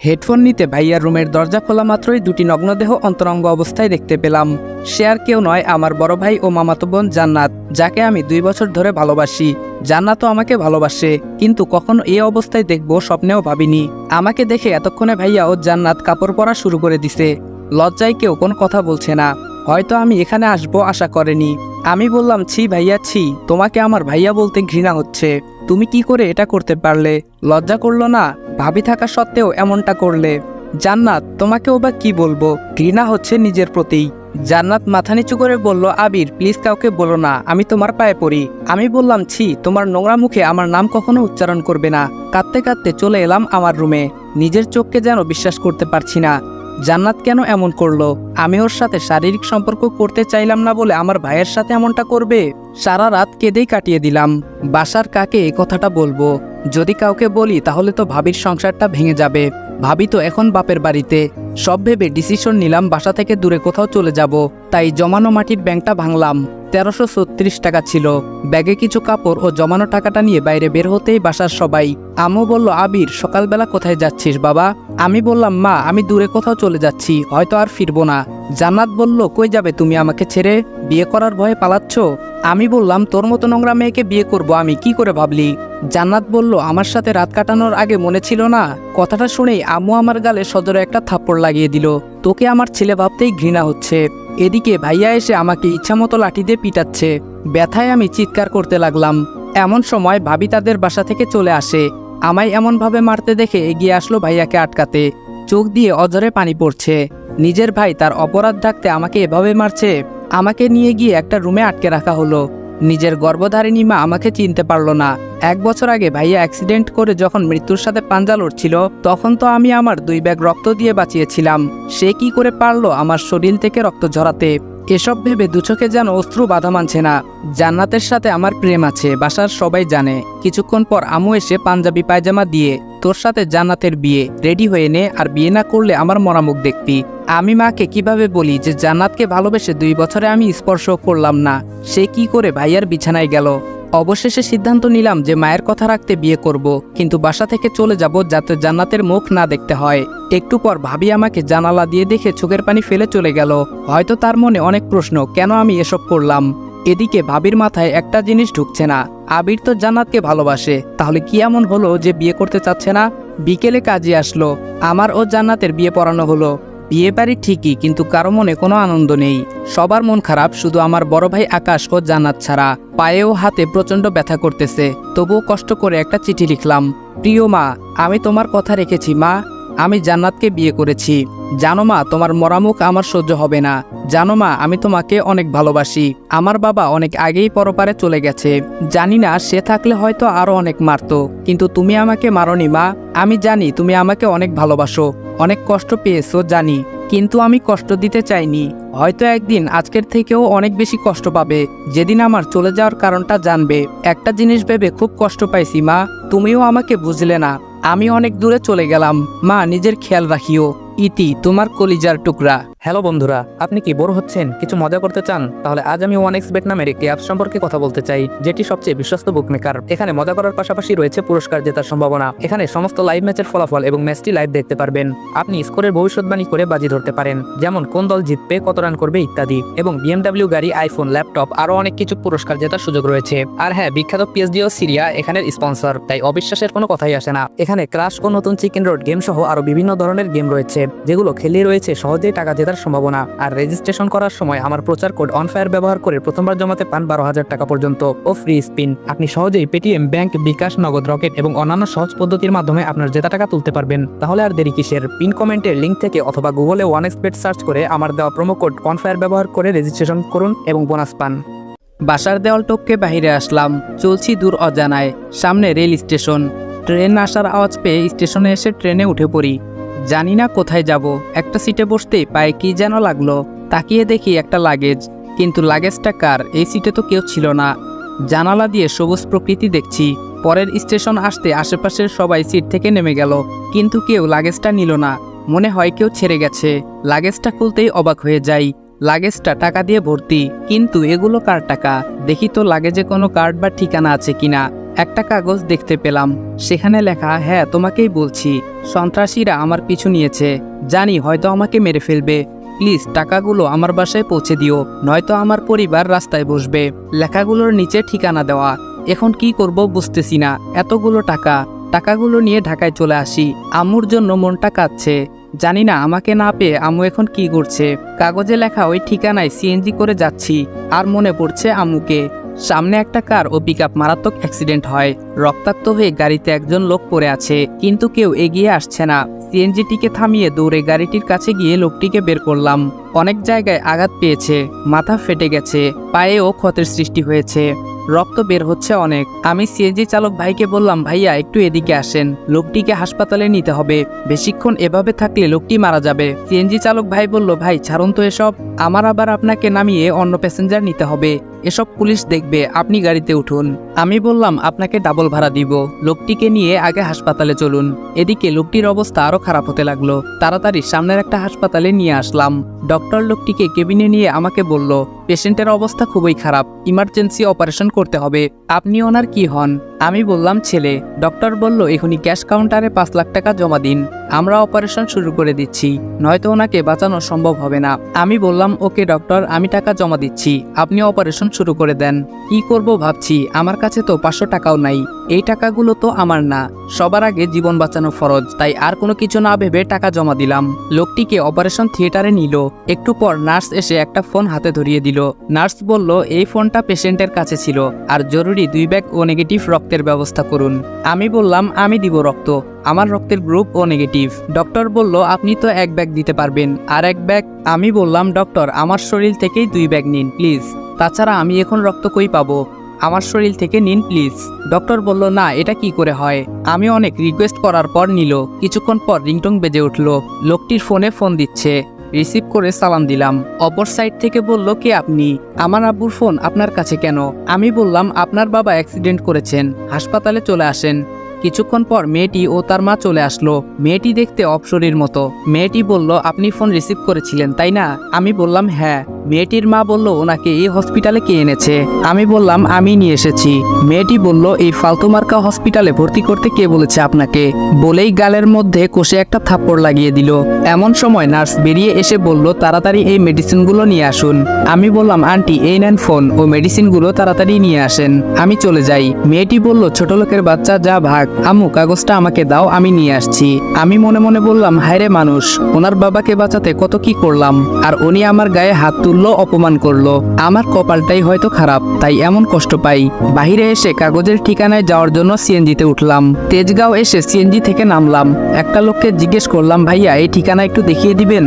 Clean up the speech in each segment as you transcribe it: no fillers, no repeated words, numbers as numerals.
Headphone নিতে ভাইয়ার রুমের দরজা খোলা মাত্রই দুটি নগ্নদেহ অন্তরঙ্গ অবস্থায় দেখতে পেলাম। সে আর কেউ নয়, আমার বড় ভাই ও মামাতো বোন জান্নাত, যাকে আমি 2 বছর ধরে ভালোবাসি। জান্নাতও আমাকে ভালোবাসে, কিন্তু কখনো এই অবস্থায় দেখবো স্বপ্নেও ভাবিনি। আমাকে দেখে এতক্ষণে ভাইয়া ও জান্নাত কাপড় পরা শুরু করে দিছে। লজ্জায় কেউ কোনো কথা বলছে না, হয়তো আমি এখানে আসবো আশা করেনি। আমি বললাম, ছি ভাইয়া ছি, তোমাকে আমার ভাইয়া বলতে ঘৃণা হচ্ছে। তুমি কি করে এটা করতে পারলে? লজ্জা করলো না? ভাবি থাকা সত্ত্বেও এমনটা করলে। জান্নাত, তোমাকেও বা কি বলবো, ঘৃণা হচ্ছে নিজের প্রতি। জান্নাত মাথা নিচু করে বলল, আবির প্লিজ কাউকে বলো না, আমি তোমার পায়ে পড়ি। আমি বললাম, ছি, তোমার নোংরা মুখে আমার নাম কখনো উচ্চারণ করবে না। কাঁদতে কাঁদতে চলে এলাম আমার রুমে। নিজের চোখকে যেন বিশ্বাস করতে পারছি না। জান্নাত কেন এমন করলো? আমি ওর সাথে শারীরিক সম্পর্ক করতে চাইলাম না বলে আমার ভাইয়ের সাথে এমনটা করবে? সারা রাত কেঁদেই কাটিয়ে দিলাম। বাসার কাকে এই কথাটা বলবো? যদি কাউকে বলি তাহলে তো ভাবির সংসারটা ভেঙে যাবে। ভাবি তো এখন বাপের বাড়িতে। সব ভেবে ডিসিশন নিলাম বাসা থেকে দূরে কোথাও চলে যাব। তাই জমানো মাটির ব্যাংকটা ভাঙলাম। 1336 টাকা ছিল। ব্যাগে কিছু কাপড় ও জমানো টাকাটা নিয়ে বাইরে বের হতেই বাসার সবাই। আম্মু বলল, আবির সকালবেলা কোথায় যাচ্ছিস বাবা? আমি বললাম, মা আমি দূরে কোথাও চলে যাচ্ছি, হয়তো আর ফিরবো না। জান্নাত বলল, কই যাবে তুমি আমাকে ছেড়ে? বিয়ে করার ভয়ে পালাচ্ছ? আমি বললাম, তোর মতো নোংরা মেয়েকে বিয়ে করব আমি, কি করে ভাবলি? জান্নাত বলল, আমার সাথে রাত কাটানোর আগে মনে ছিল না? কথাটা শুনেই আম্মু আমার গালে সজোরে একটা থাপ্পড় লাগিয়ে দিল। তোকে আমার ছেলে ভাবতেই ঘৃণা হচ্ছে। এদিকে ভাইয়া এসে আমাকে ইচ্ছামতো লাঠি দিয়ে পিটাচ্ছে। ব্যথায় আমি চিৎকার করতে লাগলাম। এমন সময় ভাবি তাদের বাসা থেকে চলে আসে। আমায় এমনভাবে মারতে দেখে এগিয়ে আসলো ভাইয়াকে আটকাতে। চোখ দিয়ে অঝরে পানি পড়ছে। নিজের ভাই তার অপরাধ ঢাকতে আমাকে এভাবে মারছে। আমাকে নিয়ে গিয়ে একটা রুমে আটকে রাখা হলো। নিজের গর্ভধারিণী মা আমাকে চিনতে পারল না। 1 বছর আগে ভাইয়া অ্যাক্সিডেন্ট করে যখন মৃত্যুর সাথে পাঞ্জা লড়ছিল, তখন তো আমি আমার 2 ব্যাগ রক্ত দিয়ে বাঁচিয়েছিলাম। সে কি করে পারলো আমার শরীর থেকে রক্ত ঝরাতে? এসব ভেবে দু চোখে যেন অশ্রু বাধা মানছে না। জান্নাতের সাথে আমার প্রেম আছে, বাসার সবাই জানে। কিছুক্ষণ পর আম্মু এসে পাঞ্জাবি পায়জামা দিয়ে, তোর সাথে জান্নাতের বিয়ে, রেডি হয়ে নে, আর বিয়ে না করলে আমার মরা মুখ দেখবি। আমি মাকে কিভাবে বলি যে জান্নাতকে ভালোবেসে 2 বছরে আমি স্পর্শ করলাম না? সে কি করে ভাইয়ার বিছানায় গেল? অবশেষে সিদ্ধান্ত নিলাম যে মায়ের কথা রাখতে বিয়ে করব, কিন্তু বাসা থেকে চলে যাব যাতে জান্নাতের মুখ না দেখতে হয়। একটু পর ভাবি আমাকে জানালা দিয়ে দেখে চোখের পানি ফেলে চলে গেল। হয়তো তার মনে অনেক প্রশ্ন, কেন আমি এসব করলাম। এদিকে ভাবির মাথায় একটা জিনিস ঢুকছে না, আবির তো জান্নাতকে ভালোবাসে, তাহলে কি এমন হলো যে বিয়ে করতে চাচ্ছে না? বিকেলে কাজে আসলো, আমার ও জান্নাতের বিয়ে পড়ানো হলো। বিয়ে বাড়ি ঠিকই, কিন্তু কারো মনে কোনো আনন্দ নেই। সবার মন খারাপ, শুধু আমার বড় ভাই আকাশ ও জান্নাত ছাড়া। পায়ে ও হাতে প্রচণ্ড ব্যথা করতেছে, তবুও কষ্ট করে একটা চিঠি লিখলাম। প্রিয় মা, আমি তোমার কথা রেখেছি মা। আমি জান্নাতকে বিয়ে করেছি। জানো মা, তোমার মরামুখ আমার সহ্য হবে না। জানো মা, আমি তোমাকে অনেক ভালোবাসি। আমার বাবা অনেক আগেই পরপারে চলে গেছে। জানি না সে থাকলে হয়তো আরো অনেক মারতো, কিন্তু তুমি আমাকে মারোনি মা। আমি জানি তুমি আমাকে অনেক ভালোবাসো, অনেক কষ্ট পেয়েছো জানি, কিন্তু আমি কষ্ট দিতে চাইনি। হয়তো একদিন আজকের থেকেও অনেক বেশি কষ্ট পাবে, যেদিন আমার চলে যাওয়ার কারণটা জানবে। একটা জিনিস ভেবে খুব কষ্ট পাইছি মা, তুমিও আমাকে বুঝলে না। আমি অনেক দূরে চলে গেলাম মা, নিজের খেয়াল রাখিও। ইতি, তোমার কলিজার টুকরা। হ্যালো বন্ধুরা, আপনি কি বোর হচ্ছেন, কিছু মজা করতে চান? তাহলে আজ আমি 1xBet নামের একটি অ্যাপ সম্পর্কে কথা বলতে চাই, যেটি সবচেয়ে বিশ্বস্ত বুকমেকার। এখানে মজা করার পাশাপাশি রয়েছে পুরস্কার জেতার সম্ভাবনা। এখানে সমস্ত লাইভ ম্যাচের ফলাফল এবং ম্যাচটি লাইভ দেখতে পারবেন। আপনি স্কোরের ভবিষ্যৎবাণী করে বাজি ধরতে পারেন, যেমন কোন দল জিতবে, কত রান করবে ইত্যাদি। এবং BMW গাড়ি, আইফোন, ল্যাপটপ আরো অনেক কিছু পুরস্কার জেতার সুযোগ রয়েছে। আর হ্যাঁ, বিখ্যাত PSG ও সিরিয়া এখানের স্পন্সর, তাই অবিশ্বাসের কোনো কথাই আসে না। এখানে ক্রাশ ও নতুন চিকেন রোড গেম সহ আরো বিভিন্ন ধরনের গেম রয়েছে, যেগুলো খেলে রয়েছে সহজেই টাকা জেতার সম্ভাবনা। আর রেজিস্ট্রেশন করার সময় আমার প্রচার কোড অনফায়ার ব্যবহার করে প্রথমবার জমাতে পান 12,000 টাকা পর্যন্ত ও ফ্রি স্পিন। আপনি সহজেই পেটিএম, ব্যাংক, বিকাশ, নগদ, রকেট এবং অন্যান্য সহজ পদ্ধতির মাধ্যমে আপনার জেতা টাকা তুলতে পারবেন। তাহলে আর দেরি কিসের? পিন কমেন্টের লিঙ্ক থেকে অথবা গুগলে 1xBet সার্চ করে আমার দেওয়া প্রোমো কোড অনফায়ার ব্যবহার করে রেজিস্ট্রেশন করুন এবং বোনাস পান। বাসার দেওয়াল টপকে বাহিরে আসলাম। চলছি দূর অজানায়। সামনে রেল স্টেশন। ট্রেন আসার আওয়াজ পেয়ে স্টেশনে এসে ট্রেনে উঠে পড়ি। জানি না কোথায় যাব। একটা সিটে বসতেই পায়ে কি যেন লাগলো। তাকিয়ে দেখি একটা লাগেজ, কিন্তু লাগেজটা কার? এই সিটে তো কেউ ছিল না। জানালা দিয়ে সবুজ প্রকৃতি দেখছি। পরের স্টেশন আসতে আশেপাশের সবাই সিট থেকে নেমে গেল, কিন্তু কেউ লাগেজটা নিল না। মনে হয় কেউ ছেড়ে গেছে। লাগেজটা খুলতেই অবাক হয়ে যাই। লাগেজটা টাকা দিয়ে ভর্তি, কিন্তু এগুলো কার টাকা? দেখি তো লাগেজে কোনো কার্ড বা ঠিকানা আছে কিনা। একটা কাগজ দেখতে পেলাম, সেখানে লেখা, হ্যাঁ তোমাকেই বলছি, সন্ত্রাসীরা আমার পিছু নিয়েছে, জানি হয়তো আমাকে মেরে ফেলবে, প্লিজ টাকাগুলো আমার বাসায় পৌঁছে দিও, নয়তো আমার পরিবার রাস্তায় বসবে। লেখাগুলোর নিচে ঠিকানা দেওয়া। এখন কি করব বুঝতেছি না, এতগুলো টাকাগুলো নিয়ে ঢাকায় চলে আসি। আম্মুর জন্য মনটা কাঁদছে, জানি না আমাকে না পেয়ে আম্মু এখন কি করছে। কাগজে লেখা ওই ঠিকানায় সিএনজি করে যাচ্ছি, আর মনে পড়ছে আম্মুকে। সামনে একটা কার ও পিকআপ মারাত্মক অ্যাক্সিডেন্ট হয়, রক্তাক্ত হয়ে গাড়িতে একজন লোক পড়ে আছে, কিন্তু কেউ এগিয়ে আসছে না। সিএনজিটিকে থামিয়ে দৌড়ে গাড়িটির কাছে গিয়ে লোকটিকে বের করলাম। অনেক জায়গায় আঘাত পেয়েছে, মাথা ফেটে গেছে, পায়েও ক্ষতের সৃষ্টি হয়েছে, রক্ত বের হচ্ছে অনেক। আমি সিএনজি চালক ভাইকে বললাম, ভাইয়া একটু এদিকে আসেন, লোকটিকে হাসপাতালে নিতে হবে, বেশিক্ষণ এভাবে থাকলে লোকটি মারা যাবে। সিএনজি চালক ভাই বলল, ভাই ছাড়ুন তো এসব, আমার আবার আপনাকে নামিয়ে অন্য প্যাসেঞ্জার নিতে হবে, এসব পুলিশ দেখবে, আপনি গাড়িতে উঠুন। আমি বললাম, আপনাকে ডাবল ভাড়া দিব, লোকটিকে নিয়ে আগে হাসপাতালে চলুন। এদিকে লোকটির অবস্থা আরো খারাপ হতে লাগলো, তাড়াতাড়ি সামনের একটা হাসপাতালে নিয়ে আসলাম। ডক্টর লোকটিকে কেবিনে নিয়ে আমাকে বলল, পেশেন্টের অবস্থা খুবই খারাপ, ইমার্জেন্সি অপারেশন করতে হবে, আপনি ওনার কি হন? আমি বললাম ছেলে। ডক্টর বলল, এখনই ক্যাশ কাউন্টারে 5 লাখ টাকা জমা দিন, আমরা অপারেশন শুরু করে দিচ্ছি, নয়তো ওনাকে বাঁচানো সম্ভব হবে না। আমি বললাম, ওকে ডক্টর, আমি টাকা জমা দিচ্ছি, আপনি অপারেশন শুরু করে দেন। কি করব ভাবছি, আমার কাছে তো 500 টাকাও নাই, এই টাকাগুলো তো আমার না, সবার আগে জীবন বাঁচানো ফরজ, তাই আর কোনো কিছু না ভেবে টাকা জমা দিলাম। লোকটিকে অপারেশন থিয়েটারে নিল। একটু পর নার্স এসে একটা ফোন হাতে ধরিয়ে দিল। নার্স বলল, এই ফোনটা পেশেন্টের কাছে ছিল, আর জরুরি 2 ব্যাগ ও নেগেটিভ রক্তের ব্যবস্থা করুন। আমি বললাম, আমি দিব রক্ত, আমার রক্তের গ্রুপ ও নেগেটিভ। ডক্টর বলল, আপনি তো 1 ব্যাগ দিতে পারবেন, আর 1 ব্যাগ। আমি বললাম, ডক্টর আমার শরীর থেকেই 2 ব্যাগ নিন প্লিজ, তাছাড়া আমি এখন রক্ত কই পাবো, আমার শরীর থেকে নিন প্লিজ। ডক্টর বলল, না এটা কি করে হয়। আমি অনেক রিকোয়েস্ট করার পর নিল। কিছুক্ষণ পর রিংটং বেজে উঠল, লোকটির ফোনে ফোন দিচ্ছে, রিসিভ করে সালাম দিলাম। অপর সাইড থেকে বলল, কে আপনি? আমার আব্বুর ফোন আপনার কাছে কেন? আমি বললাম, আপনার বাবা অ্যাক্সিডেন্ট করেছেন, হাসপাতালে চলে আসেন। কিছুক্ষণ পর মেয়েটি ও তার মা চলে আসলো। মেয়েটি দেখতে অপসরীর মতো। মেয়েটি বলল, আপনি ফোন রিসিভ করেছিলেন তাই না? আমি বললাম, হ্যাঁ। মেয়েটির মা বলল, ওনাকে এই হসপিটালে কে এনেছে? আমি বললাম, আমি নিয়ে এসেছি। মেয়েটি বলল, এই ফালতু মার্কা হসপিটালে ভর্তি করতে কে বলেছে আপনাকে? বলেই গালের মধ্যে কষে একটা থাপ্পড় লাগিয়ে দিল। এমন সময় নার্স বেরিয়ে এসে বলল, তাড়াতাড়ি এই মেডিসিনগুলো নিয়ে আসুন। আমি বললাম, আন্টি এই নেন ফোন ও মেডিসিনগুলো তাড়াতাড়ি নিয়ে আসেন। আমি চলে যাই। মেয়েটি বলল, ছোট লোকের বাচ্চা, যা ভাগ। আম্মু কাগজটা আমাকে দাও, আমি নিয়ে আসছি। আমি মনে মনে বললাম, হায়রে মানুষ, ওনার বাবাকে বাঁচাতে কত কি করলাম, আর উনি আমার গায়ে হাত তুললো, অপমান করলো। আমার কপালটাই হয়তো খারাপ, তাই এমন কষ্ট পাই। বাহিরে এসে কাগজের ঠিকানায় যাওয়ার জন্য সিএনজিতে উঠলাম। তেজগাঁও এসে সিএনজি থেকে নামলাম। একটা লোককে জিজ্ঞেস করলাম, ভাইয়া এই ঠিকানা একটু দেখিয়ে দিবেন?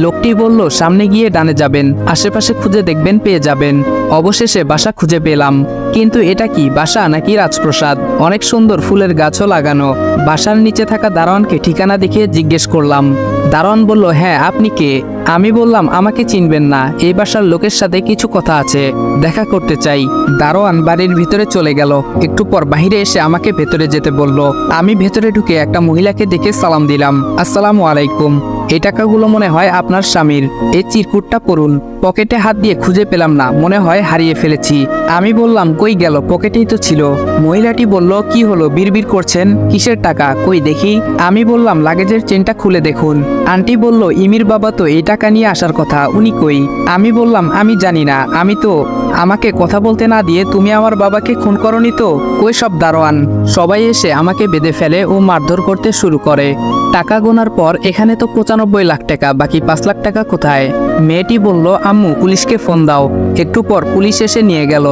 লোকটি বলল, সামনে গিয়ে ডানে যাবেন, আশেপাশে খুঁজে দেখবেন, পেয়ে যাবেন। অবশেষে বাসা খুঁজে পেলাম। কিন্তু এটা কি বাসা নাকি রাজপ্রাসাদ? অনেক সুন্দর ফুলের গাছও লাগানো। বাসার নিচে থাকা দারোয়ানকে ঠিকানা দেখিয়ে জিজ্ঞেস করলাম। দারোয়ান বলল, হ্যাঁ আপনি কে? আমি বললাম, আমাকে চিনবেন না, এই বাসার লোকের সাথে কিছু কথা আছে, দেখা করতে চাই। দারোয়ান বাড়ির ভিতরে চলে গেল। একটু পর বাহিরে এসে আমাকে ভেতরে যেতে বলল। আমি ভেতরে ঢুকে একটা মহিলাকে দেখে সালাম দিলাম, আসসালামু আলাইকুম। এই টাকাগুলো মনে হয় আপনার স্বামীর, এই চিরকুটটা পড়ুন। পকেটে হাত দিয়ে খুঁজে পেলাম না, মনে হয় হারিয়ে ফেলেছি। আমি বললাম, কই গেল? পকেটেই তো ছিল। মহিলাটি বলল, কি হলো, বিড়বিড় করছেন, কিসের টাকা, কই দেখি। আমি বললাম, লাগেজের চেনটা খুলে দেখুন। আন্টি বলল, ইমির বাবা তো এই টাকা নিয়ে আসার কথা, উনি কই? আমি বললাম, আমি জানি না, আমাকে কথা বলতে না দিয়ে তুমি আমার বাবাকে খুন করনি তো? কই সব দারোয়ান? সবাই এসে আমাকে বেঁধে ফেলে ও মারধর করতে শুরু করে। টাকা গোনার পর এখানে তো 95 লাখ টাকা, বাকি 5 লাখ টাকা কোথায়? মেয়েটি বলল, আম্মু পুলিশকে ফোন দাও। একটু পর পুলিশ এসে নিয়ে গেল।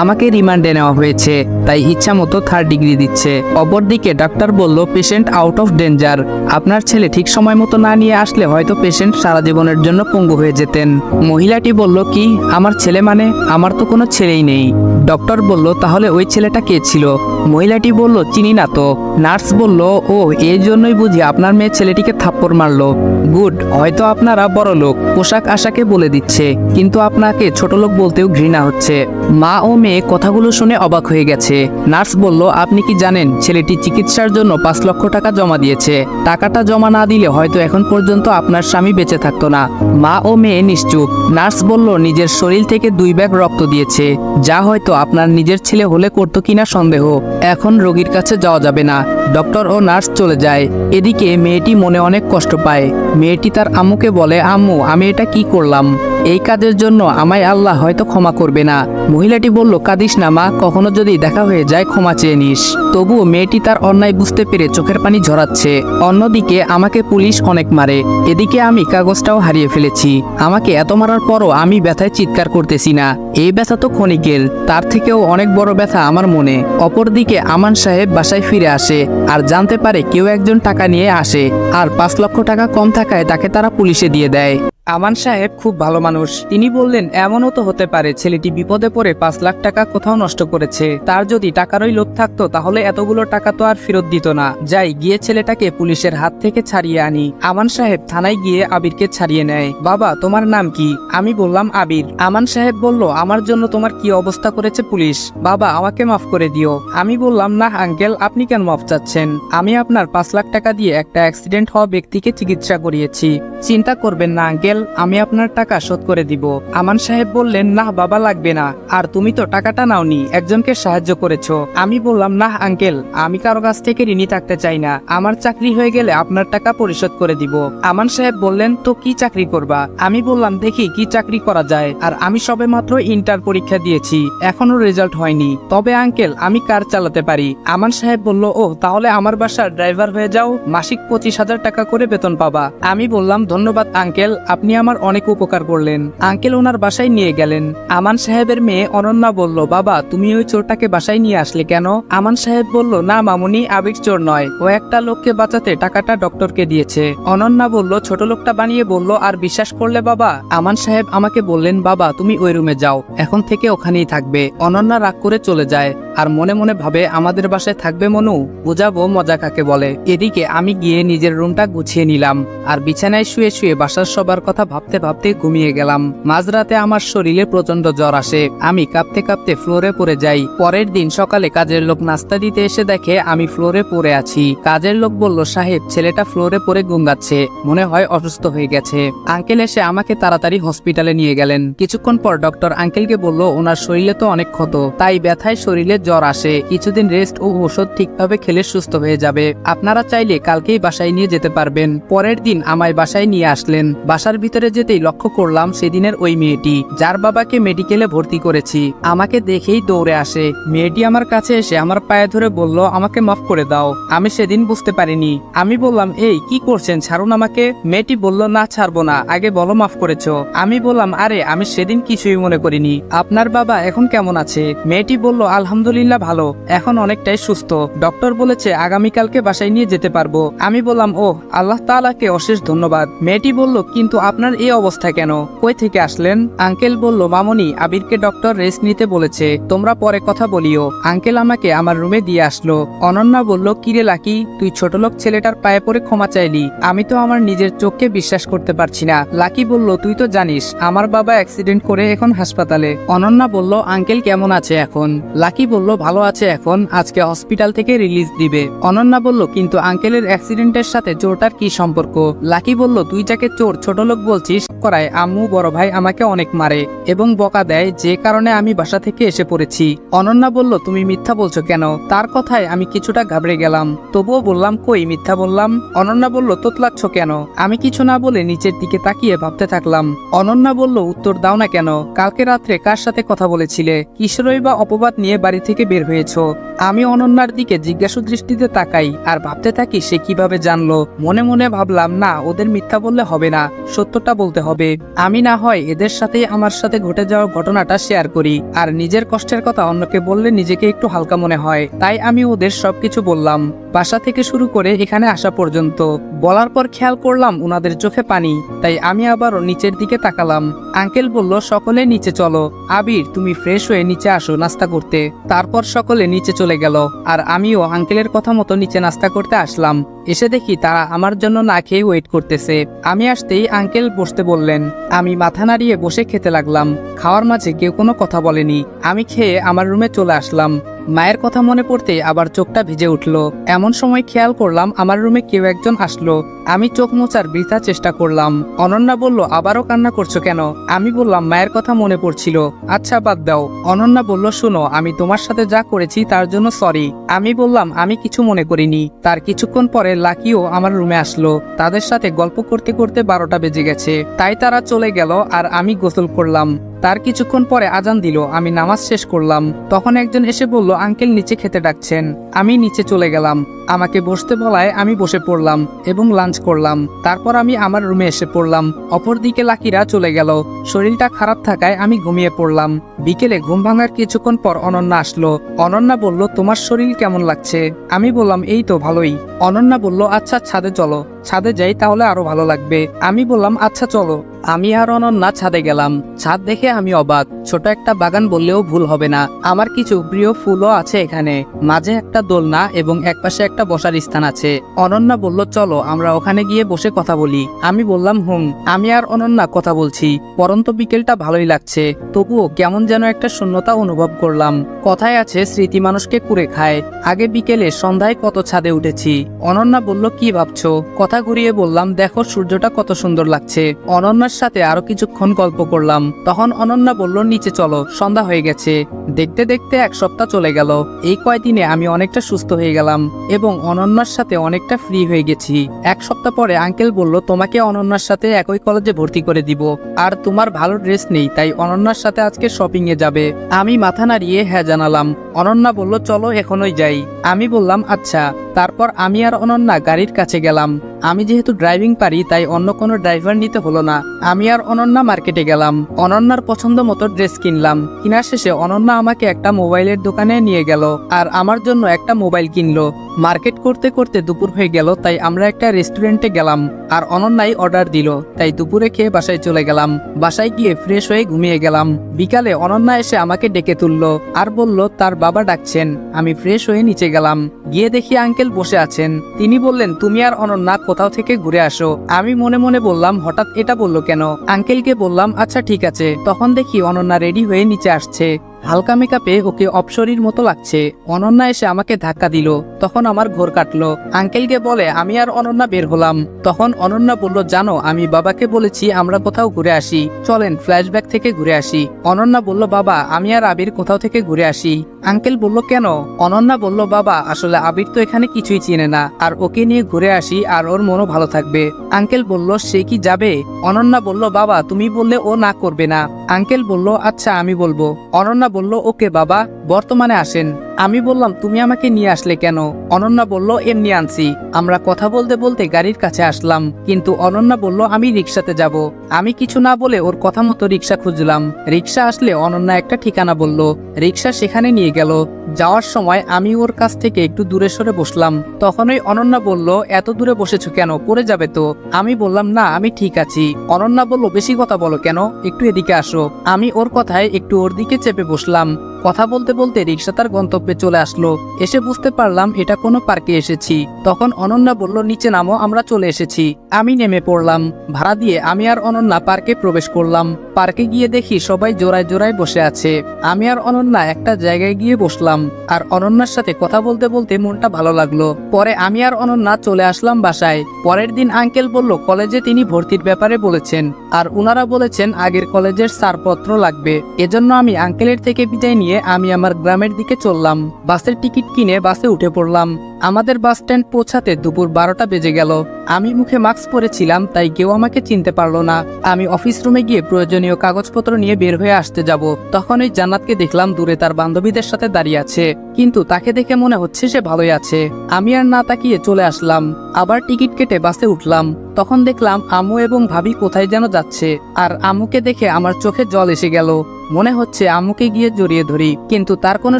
আমাকে রিমান্ডে নেওয়া হয়েছে, তাই ইচ্ছা মতো 3rd ডিগ্রি দিচ্ছে। অপরদিকে ডাক্তার বলল, পেশেন্ট আউট অফ ডেঞ্জার, আপনার ছেলে ঠিক সময় মতো না নিয়ে আসলে হয়তো পেশেন্ট সারা জীবনের জন্য পঙ্গু হয়ে যেতেন। মহিলাটি বলল, কি আমার ছেলে মানে? আমার তো কোনো ছেলেই নেই। ডক্টর বলল, তাহলে ওই ছেলেটা কে ছিল? মহিলাটি বলল, চিনি না তো। নার্স বলল, ও এই জন্যই বুঝি আপনার মেয়ে ছেলেটিকে থাপ্পড় মারলো। গুড, হয়তো আপনারা বড় লোক, পোশাক আশাকে বলে দিচ্ছে, কিন্তু আপনাকে ছোট লোক বলতেও ঘৃণা হচ্ছে। মা ও মেয়ে কথাগুলো শুনে অবাক হয়ে গেছে। নার্স বলল, আপনি কি জানেন ছেলেটি চিকিৎসার জন্য 5 লক্ষ টাকা জমা দিয়েছে। টাকাটা জমা না দিলে হয়তো এখন পর্যন্ত আপনার স্বামী বেঁচে থাকতো না। মা ও মেয়ে নিশ্চুপ। নার্স বলল, নিজের শরীর থেকে 2 ব্যাগ রক্ত দিয়েছে, যা হয়তো আপনার নিজের ছেলে হলে করতো কিনা সন্দেহ। এখন রোগীর কাছে যাওয়া যাবে না। ডক্টর ও নার্স চলে যায়। এদিকে মেয়েটি মনে অনেক কষ্ট পায়। মেয়েটি তার আম্মুকে বলে, আম্মু, আমি এটা কি করলাম? এই কাজের জন্য আমায় আল্লাহ হয়তো ক্ষমা করবে না। মহিলাটি বলল, কাঁদিস না মা, কখনো যদি দেখা হয়ে যায় ক্ষমা চেয়ে নিস। তবুও মেয়েটি তার অন্যায় বুঝতে পেরে চোখের পানি ঝরাচ্ছে। অন্যদিকে আমাকে পুলিশ অনেক মারে, এদিকে আমি কাগজটাও হারিয়ে ফেলেছি। আমাকে এত মারার পরও আমি ব্যথায় চিৎকার করতেছি না। এই ব্যথা তো ক্ষণিকের, তার থেকেও অনেক বড় ব্যথা আমার মনে। অপরদিকে আমান সাহেব বাসায় ফিরে আসে আর জানতে পারে কেউ একজন টাকা নিয়ে আসে, আর 5 লক্ষ টাকা কম থাকায় তাকে তারা পুলিশে দিয়ে দেয়। আমান সাহেব খুব ভালো মানুষ। তিনি বললেন, এমনও তো হতে পারে ছেলেটি বিপদে পড়ে 5 লাখ টাকা কোথাও নষ্ট করেছে। তার যদি টাকারই লোভ থাকতো তাহলে এতগুলো টাকা তো আর ফেরত দিত না। যাই গিয়ে ছেলেটাকে পুলিশের হাত থেকে ছাড়িয়ে আনি। আমান সাহেব থানায় গিয়ে আবিরকে ছাড়িয়ে নেয়। বাবা, তোমার নাম কি? আমি বললাম আবির। আমান সাহেব বলল, আমার জন্য তোমার কি অবস্থা করেছে পুলিশ। বাবা, আমাকে মাফ করে দিও। আমি বললাম, না আঙ্কেল, আপনি কেন মাফ চাচ্ছেন? আমি আপনার 5 লাখ টাকা দিয়ে একটা অ্যাক্সিডেন্ট হওয়া ব্যক্তিকে চিকিৎসা করিয়েছি। চিন্তা করবেন না আঙ্কেল, আমি আপনার টাকা শোধ করে দিব। আমান সাহেব বললেন, না বাবা, লাগবে না। আর তুমি তো টাকাটা নাওনি, একজনকে সাহায্য করেছো। আমি বললাম, না আঙ্কেল, আমি কারো কাছ থেকে ঋণী থাকতে চাই না। আমার চাকরি হয়ে গেলে আপনার টাকা পরিশোধ করে দিব। আমান সাহেব বললেন, তো কি চাকরি করবা? আমি বললাম, দেখি কি চাকরি করা যায়। আর আমি সবে মাত্র ইন্টার পরীক্ষা দিয়েছি, এখনো রেজাল্ট হয়নি। তবে আঙ্কেল, আমি কার চালাতে পারি। আমান সাহেব বলল, ও তাহলে আমার বাসার ড্রাইভার হয়ে যাও, মাসিক 25,000 টাকা করে বেতন পাবা। আমি বললাম, ধন্যবাদ আঙ্কেল, আপনি আমার অনেক উপকার করলেন। আঙ্কেল ওনার বাসায় নিয়ে গেলেন। আমান সাহেবের মেয়ে অনন্যা বলল, বাবা, তুমি ওই চোরটাকে বাসায় নিয়ে আসলে কেন? আমান সাহেব বলল, না মামুনি, আবির চোর নয়, ও একটা লোককে বাঁচাতে টাকাটা ডক্টরকে দিয়েছে। অনন্যা বলল, ছোট লোকটা বানিয়ে বলল, আর বিশ্বাস করলে বাবা? আমান সাহেব আমাকে বললেন, বাবা তুমি ওই রুমে যাও, এখন থেকে ওখানেই থাকবে। অনন্যা রাগ করে চলে যায় আর মনে মনে ভাবে, আমাদের বাসায় থাকবে মনু, বুঝাবো মজা কাকে বলে। এদিকে আমি গিয়ে নিজের রুমটা গুছিয়ে নিলাম আর বিছানায় শুয়ে শুয়ে বাসার সবার কথা ভাবতে ভাবতে ঘুমিয়ে গেলাম। মাঝরাতে আমার শরীরে প্রচন্ড জ্বর আসে। আমি কাঁপতে কাঁপতে ফ্লোরে পড়ে যাই। পরের দিন সকালে কাজের লোক নাস্তা দিতে এসে দেখে আমি ফ্লোরে পড়ে আছি। কাজের লোক বলল, সাহেব, ছেলেটা ফ্লোরে পড়ে গুঙ্গাচ্ছে, মনে হয় অসুস্থ হয়ে গেছে। আঙ্কেল এসে আমাকে তাড়াতাড়ি হসপিটালে নিয়ে গেলেন। কিছুক্ষণ পর ডক্টর আঙ্কেলকে বলল, ওনার শরীরে তো অনেক ক্ষত, তাই ব্যথায় শরীরে জ্বর আসে, কিছুদিন রেস্ট ও ওষুধ ঠিকভাবে খেলে সুস্থ হয়ে যাবে। আপনারা চাইলে কালকেই বাসায় নিয়ে যেতে পারবেন। পরের দিন আমায় বাসায় নিয়ে আসলেন। বাসার ভিতরে যেতেই লক্ষ্য করলাম সেদিনের ওই মেয়েটি, যার বাবাকে মেডিকেলে ভর্তি করেছি, আমাকে দেখেই দৌড়ে আসে। মেয়েটি আমার কাছে এসে আমার পায়ে ধরে বলল, আমাকে মাফ করে দাও, আমি সেদিন বুঝতে পারিনি। আমি বললাম, এই কি করছেন, ছাড়ুন আমাকে। মেয়েটি বলল, না ছাড়বো না, আগে বলো মাফ করেছো। আমি বললাম, আরে আমি সেদিন কিছুই মনে করিনি। আপনার বাবা এখন কেমন আছে? মেয়েটি বলল, আলহামদুলিল্লাহ ভালো, এখন অনেকটাই সুস্থ। ডক্টর বলেছে আগামীকালকে বাসায় নিয়ে যেতে পারবো। আমি বললাম, ও আল্লাহ তাআলাকে অশেষ ধন্যবাদ। মেয়েটি বলল, কিন্তু আপনার এই অবস্থা কেন, কই থেকে আসলেন? আঙ্কেল বলল, মামনি, আবিরকে ডক্টর রেস্ট নিতে বলেছে, তোমরা পরে কথা বলিও। আঙ্কেল আমাকে আমার রুমে দিয়ে আসলো। অনন্যা বলল, কিরে লাকি, তুই ছোট লোক ছেলেটার পায়ে পড়ে ক্ষমা চাইলি? আমি তো আমার নিজের চোখকে বিশ্বাস করতে পারছি না। লাকি বলল, তুই তো জানিস আমার বাবা অ্যাক্সিডেন্ট করে এখন হাসপাতালে। অনন্যা বলল, আঙ্কেল কেমন আছে এখন? লাকি বলল, ভালো আছে এখন, আজকে হসপিটাল থেকে রিলিজ দিবে। অনন্যা বলল, কিন্তু আঙ্কেলের অ্যাক্সিডেন্টের সাথে চোরটার কি সম্পর্ক? লাকি বলল, তুই যাকে চোর ছোট লোক বলছিস, করায় আম্মু বড় ভাই আমাকে অনেক মারে এবং বকা দেয়, যে কারণে আমি বাসা থেকে এসে পড়েছি। অনন্যা বলল, তুমি মিথ্যা বলছো কেন? তার কথায় আমি কিছুটা ঘাবড়ে গেলাম, তবুও বললাম, কই মিথ্যা বললাম? অনন্যা বলল, তোতলাচ্ছ কেন? আমি কিছু না বলে নিচের দিকে তাকিয়ে ভাবতে থাকলাম। অনন্যা বলল, উত্তর দাও না কেন? কালকে রাত্রে কার সাথে কথা বলেছিলে? কিশোরই বা অপবাদ নিয়ে বাড়ি থেকে বের হয়েছো? আমি অনন্যার দিকে জিজ্ঞাসু দৃষ্টিতে তাকাই আর ভাবতে থাকি সে কিভাবে জানলো। মনে মনে ভাবলাম, না, ওদের মিথ্যা বললে হবে না, সত্যটা বলতে হবে। আমি না হয় এদের সাথেই আমার সাথে ঘটে যাওয়া ঘটনাটা শেয়ার করি, আর নিজের কষ্টের কথা অন্যকে বললে নিজেকে একটু হালকা মনে হয়, তাই আমি ওদের সবকিছু বললাম। বাসা থেকে শুরু করে এখানে আসা পর্যন্ত। বলার পর খেয়াল করলাম ওনাদের চোখে পানি, তাই আমি আবারও নিচের দিকে তাকালাম। আঙ্কেল বলল, সকলে নিচে চলো। আবির, তুমি ফ্রেশ হয়ে নিচে আসো নাস্তা করতে। তারপর সকলে নিচে চলে গেল, আর আমিও আঙ্কেলের কথা মতো নিচে নাস্তা করতে আসলাম। এসে দেখি তারা আমার জন্য না খেয়ে ওয়েট করতেছে। আমি আসতেই আঙ্কেল বসতে বললেন। আমি মাথা নাড়িয়ে বসে খেতে লাগলাম। খাওয়ার মাঝে কেউ কোনো কথা বলেনি। আমি খেয়ে আমার রুমে চলে আসলাম। মায়ের কথা মনে পড়তে আবার চোখটা ভিজে উঠল। এমন সময় খেয়াল করলাম আমার রুমে কেউ একজন আসলো। আমি চোখ মোছার বৃথা চেষ্টা করলাম। অনন্যা বলল, আবারও কান্না করছো কেন? আমি বললাম, মায়ের কথা মনে পড়ছিল। আচ্ছা বাদ দাও। অনন্যা বলল, শোনো, আমি তোমার সাথে যা করেছি তার জন্য সরি। আমি বললাম, আমি কিছু মনে করিনি। তার কিছুক্ষণ পরে লাকিও আমার রুমে আসলো। তাদের সাথে গল্প করতে করতে 12টা বেজে গেছে, তাই তারা চলে গেল আর আমি গোসল করলাম। তার কিছুক্ষণ পরে আজান দিল, আমি নামাজ শেষ করলাম। তখন একজন এসে বলল, আঙ্কেল নিচে খেতে ডাকছেন। আমি নিচে চলে গেলাম। আমাকে বসতে বলায় আমি বসে পড়লাম এবং লাঞ্চ করলাম। তারপর আমি আমার রুমে এসে পড়লাম। অপরদিকে লাকিরা চলে গেল। শরীরটা খারাপ থাকায় আমি ঘুমিয়ে পড়লাম। বিকেলে ঘুম ভাঙার কিছুক্ষণ পর অনন্যা আসলো। অনন্যা বলল, তোমার শরীর কেমন লাগছে? আমি বললাম, এই তো ভালোই। অনন্যা বলল, আচ্ছা ছাদে চলো। ছাদে যাই, তাহলে আরো ভালো লাগবে। আমি বললাম, আচ্ছা চলো। আমি আর অনন্যা ছাদে গেলাম। ছাদ দেখে আমি অবাক। ছোট একটা বাগান বললেও ভুল হবে না। আমার কিছু প্রিয় ফুলও আছে এখানে। মাঝে একটা দোলনা এবং একপাশে একটা বসার স্থান আছে। অনন্যা বলল, চলো আমরা ওখানে গিয়ে বসে কথা বলি। আমি বললাম, হুম। আমি আর অনন্যা কথা বলছি। পরন্ত বিকেলটা ভালোই লাগছে, তবুও কেমন যেন একটা শূন্যতা অনুভব করলাম। কথায় আছে, স্মৃতি মানুষকে কুড়ে খায়। আগে বিকেলে সন্ধ্যায় কত ছাদে উঠেছি। অনন্যা বলল, কি ভাবছো? কথা ঘুরিয়ে বললাম, দেখো সূর্যটা কত সুন্দর লাগছে। অনন্যার সাথে আরো কিছুক্ষণ গল্প করলাম। তখন অনন্যা বলল, নিচে চলো, সন্ধ্যা হয়ে গেছে। দেখতে দেখতে 1 সপ্তাহ চলে গেল। এই কয়দিনে আমি অনেকটা সুস্থ হয়ে গেলাম এবং অনন্যার সাথে অনেকটা ফ্রি হয়ে গেছি। 1 সপ্তাহ পরে আঙ্কেল বলল, তোমাকে অনন্যার সাথে একই কলেজে ভর্তি করে দিব। আর তোমার ভালো ড্রেস নেই, তাই অনন্যার সাথে আজকে শপিং এ যাবে। আমি মাথা নাড়িয়ে হ্যাঁ জানালাম। অনন্যা বলল, চলো এখনই যাই। আমি বললাম, আচ্ছা। তারপর আমি আর অনন্যা গাড়ির কাছে গেলাম। আমি যেহেতু ড্রাইভিং পারি, তাই অন্য কোনো ড্রাইভার নিতে হলো না। আমি আর অনন্যা মার্কেটে গেলাম। অনন্যার পছন্দ মতো ড্রেস কিনলাম। কেনার শেষে অনন্যা আমাকে একটা মোবাইলের দোকানে নিয়ে গেল আর আমার জন্য একটা মোবাইল কিনলো। মার্কেট করতে করতে দুপুর হয়ে গেল, তাই আমরা একটা রেস্টুরেন্টে গেলাম আর অনন্যাই অর্ডার দিল, তাই দুপুরে খেয়ে বাসায় চলে গেলাম। বাসায় গিয়ে ফ্রেশ হয়ে ঘুমিয়ে গেলাম। বিকালে অনন্যা এসে আমাকে ডেকে তুললো আর বলল তার বাবা ডাকছেন। আমি ফ্রেশ হয়ে নিচে গেলাম। গিয়ে দেখি আঙ্কেল বসে আছেন। তিনি বললেন, তুমি আর অনন্যা কোথাও থেকে ঘুরে আসো। আমি মনে মনে বললাম, হঠাৎ এটা বললো কেন? আঙ্কেলকে বললাম, আচ্ছা ঠিক আছে। তখন দেখি অনন্যা রেডি হয়ে নিচে আসছে। হালকা মেকআপে ওকে অপসরীর মতো লাগছে। অনন্যা এসে আমাকে ধাক্কা দিল। তখন আমার ঘোর কাটলো। আঙ্কেলকে বলে আমি আর অনন্যা বের হলাম। তখন অনন্যা বলল, জানো আমি বাবাকে বলেছি আমরা কোথাও ঘুরে আসি, চলেন ফ্ল্যাশব্যাক থেকে ঘুরে আসি। অনন্যা বলল, বাবা আমি আর আবির কোথাও থেকে ঘুরে আসি। আঙ্কেল বলল, কেন? অনন্যা বলল, বাবা আসলে আবির তো এখানে কিছুই চিনে না, আর ওকে নিয়ে ঘুরে আসি আর ওর মনও ভালো থাকবে। আঙ্কেল বলল, সে কি যাবে? অনন্যা বলল, বাবা তুমি বললে ও না করবে না। আঙ্কেল বলল, আচ্ছা আমি বলবো। অনন্যা বলল, ওকে বাবা, বর্তমানে আসেন। আমি বললাম, তুমি আমাকে নিয়ে আসলে কেন? অনন্যা বলল, এমনি আনছি। আমরা কথা বলতে বলতে গাড়ির কাছে আসলাম, কিন্তু অনন্যা বলল আমি রিক্সাতে যাব। আমি কিছু না বলে ওর কথা মতো রিক্সা খুঁজলাম। রিক্সা আসলে অনন্যা একটা ঠিকানা বলল। রিক্সা সেখানে নিয়ে গেল। যাওয়ার সময় আমি ওর কাছ থেকে একটু দূরে সরে বসলাম। তখনই অনন্যা বলল, এত দূরে বসেছো কেন? পড়ে যাবে তো। আমি বললাম, না আমি ঠিক আছি। অনন্যা বলল, বেশি কথা বলো কেন, একটু এদিকে আসো। আমি ওর কথায় একটু ওর দিকে চেপে বসলাম। কথা বলতে বলতে রিক্সা তার গন্তব্যে চলে আসলো। এসে বুঝতে পারলাম এটা কোনো পার্কে এসেছি। তখন অনন্যা বলল, নিচে নামো, আমরা চলে এসেছি। আমি নেমে পড়লাম। ভাড়া দিয়ে আমি আর অনন্যা পার্কে প্রবেশ করলাম। পার্কে গিয়ে দেখি সবাই জোড়ায় জোড়ায় বসে আছে। আমি আর অনন্যা একটা জায়গায় গিয়ে বসলাম, আর অনন্যার সাথে কথা বলতে বলতে মনটা ভালো লাগলো। পরে আমি আর অনন্যা চলে আসলাম বাসায়। পরের দিন আঙ্কেল বলল কলেজে তিনি ভর্তির ব্যাপারে বলেছেন, আর উনারা বলেছেন আগের কলেজের ছাড়পত্র লাগবে। এজন্য আমি আঙ্কেলের থেকে বিদায় নিয়ে আমি আমার গ্রামের দিকে চললাম। বাসের টিকিট কিনে বাসে উঠে পড়লাম। আমাদের বাস স্ট্যান্ড পৌঁছাতে দুপুর 12টা বেজে গেল। আমি মুখে মাস্ক পরেছিলাম, তাই কেউ আমাকে চিনতে পারলো না। আমি অফিস রুমে গিয়ে প্রয়োজনীয় কাগজপত্র নিয়ে বের হয়ে আসতে যাব। তখন ওই জান্নাতকে দেখলাম দূরে তার বান্ধবীদের সাথে দাঁড়িয়ে আছে, কিন্তু তাকে দেখে মনে হচ্ছে সে ভালোই আছে। আমি আর না তাকিয়ে চলে আসলাম। আবার টিকিট কেটে বাসে উঠলাম। তখন দেখলাম আম্মু এবং ভাবি কোথায় যেন যাচ্ছে, আর আম্মুকে দেখে আমার চোখে জল এসে গেল। মনে হচ্ছে আম্মুকে গিয়ে জড়িয়ে ধরি, কিন্তু তার কোনো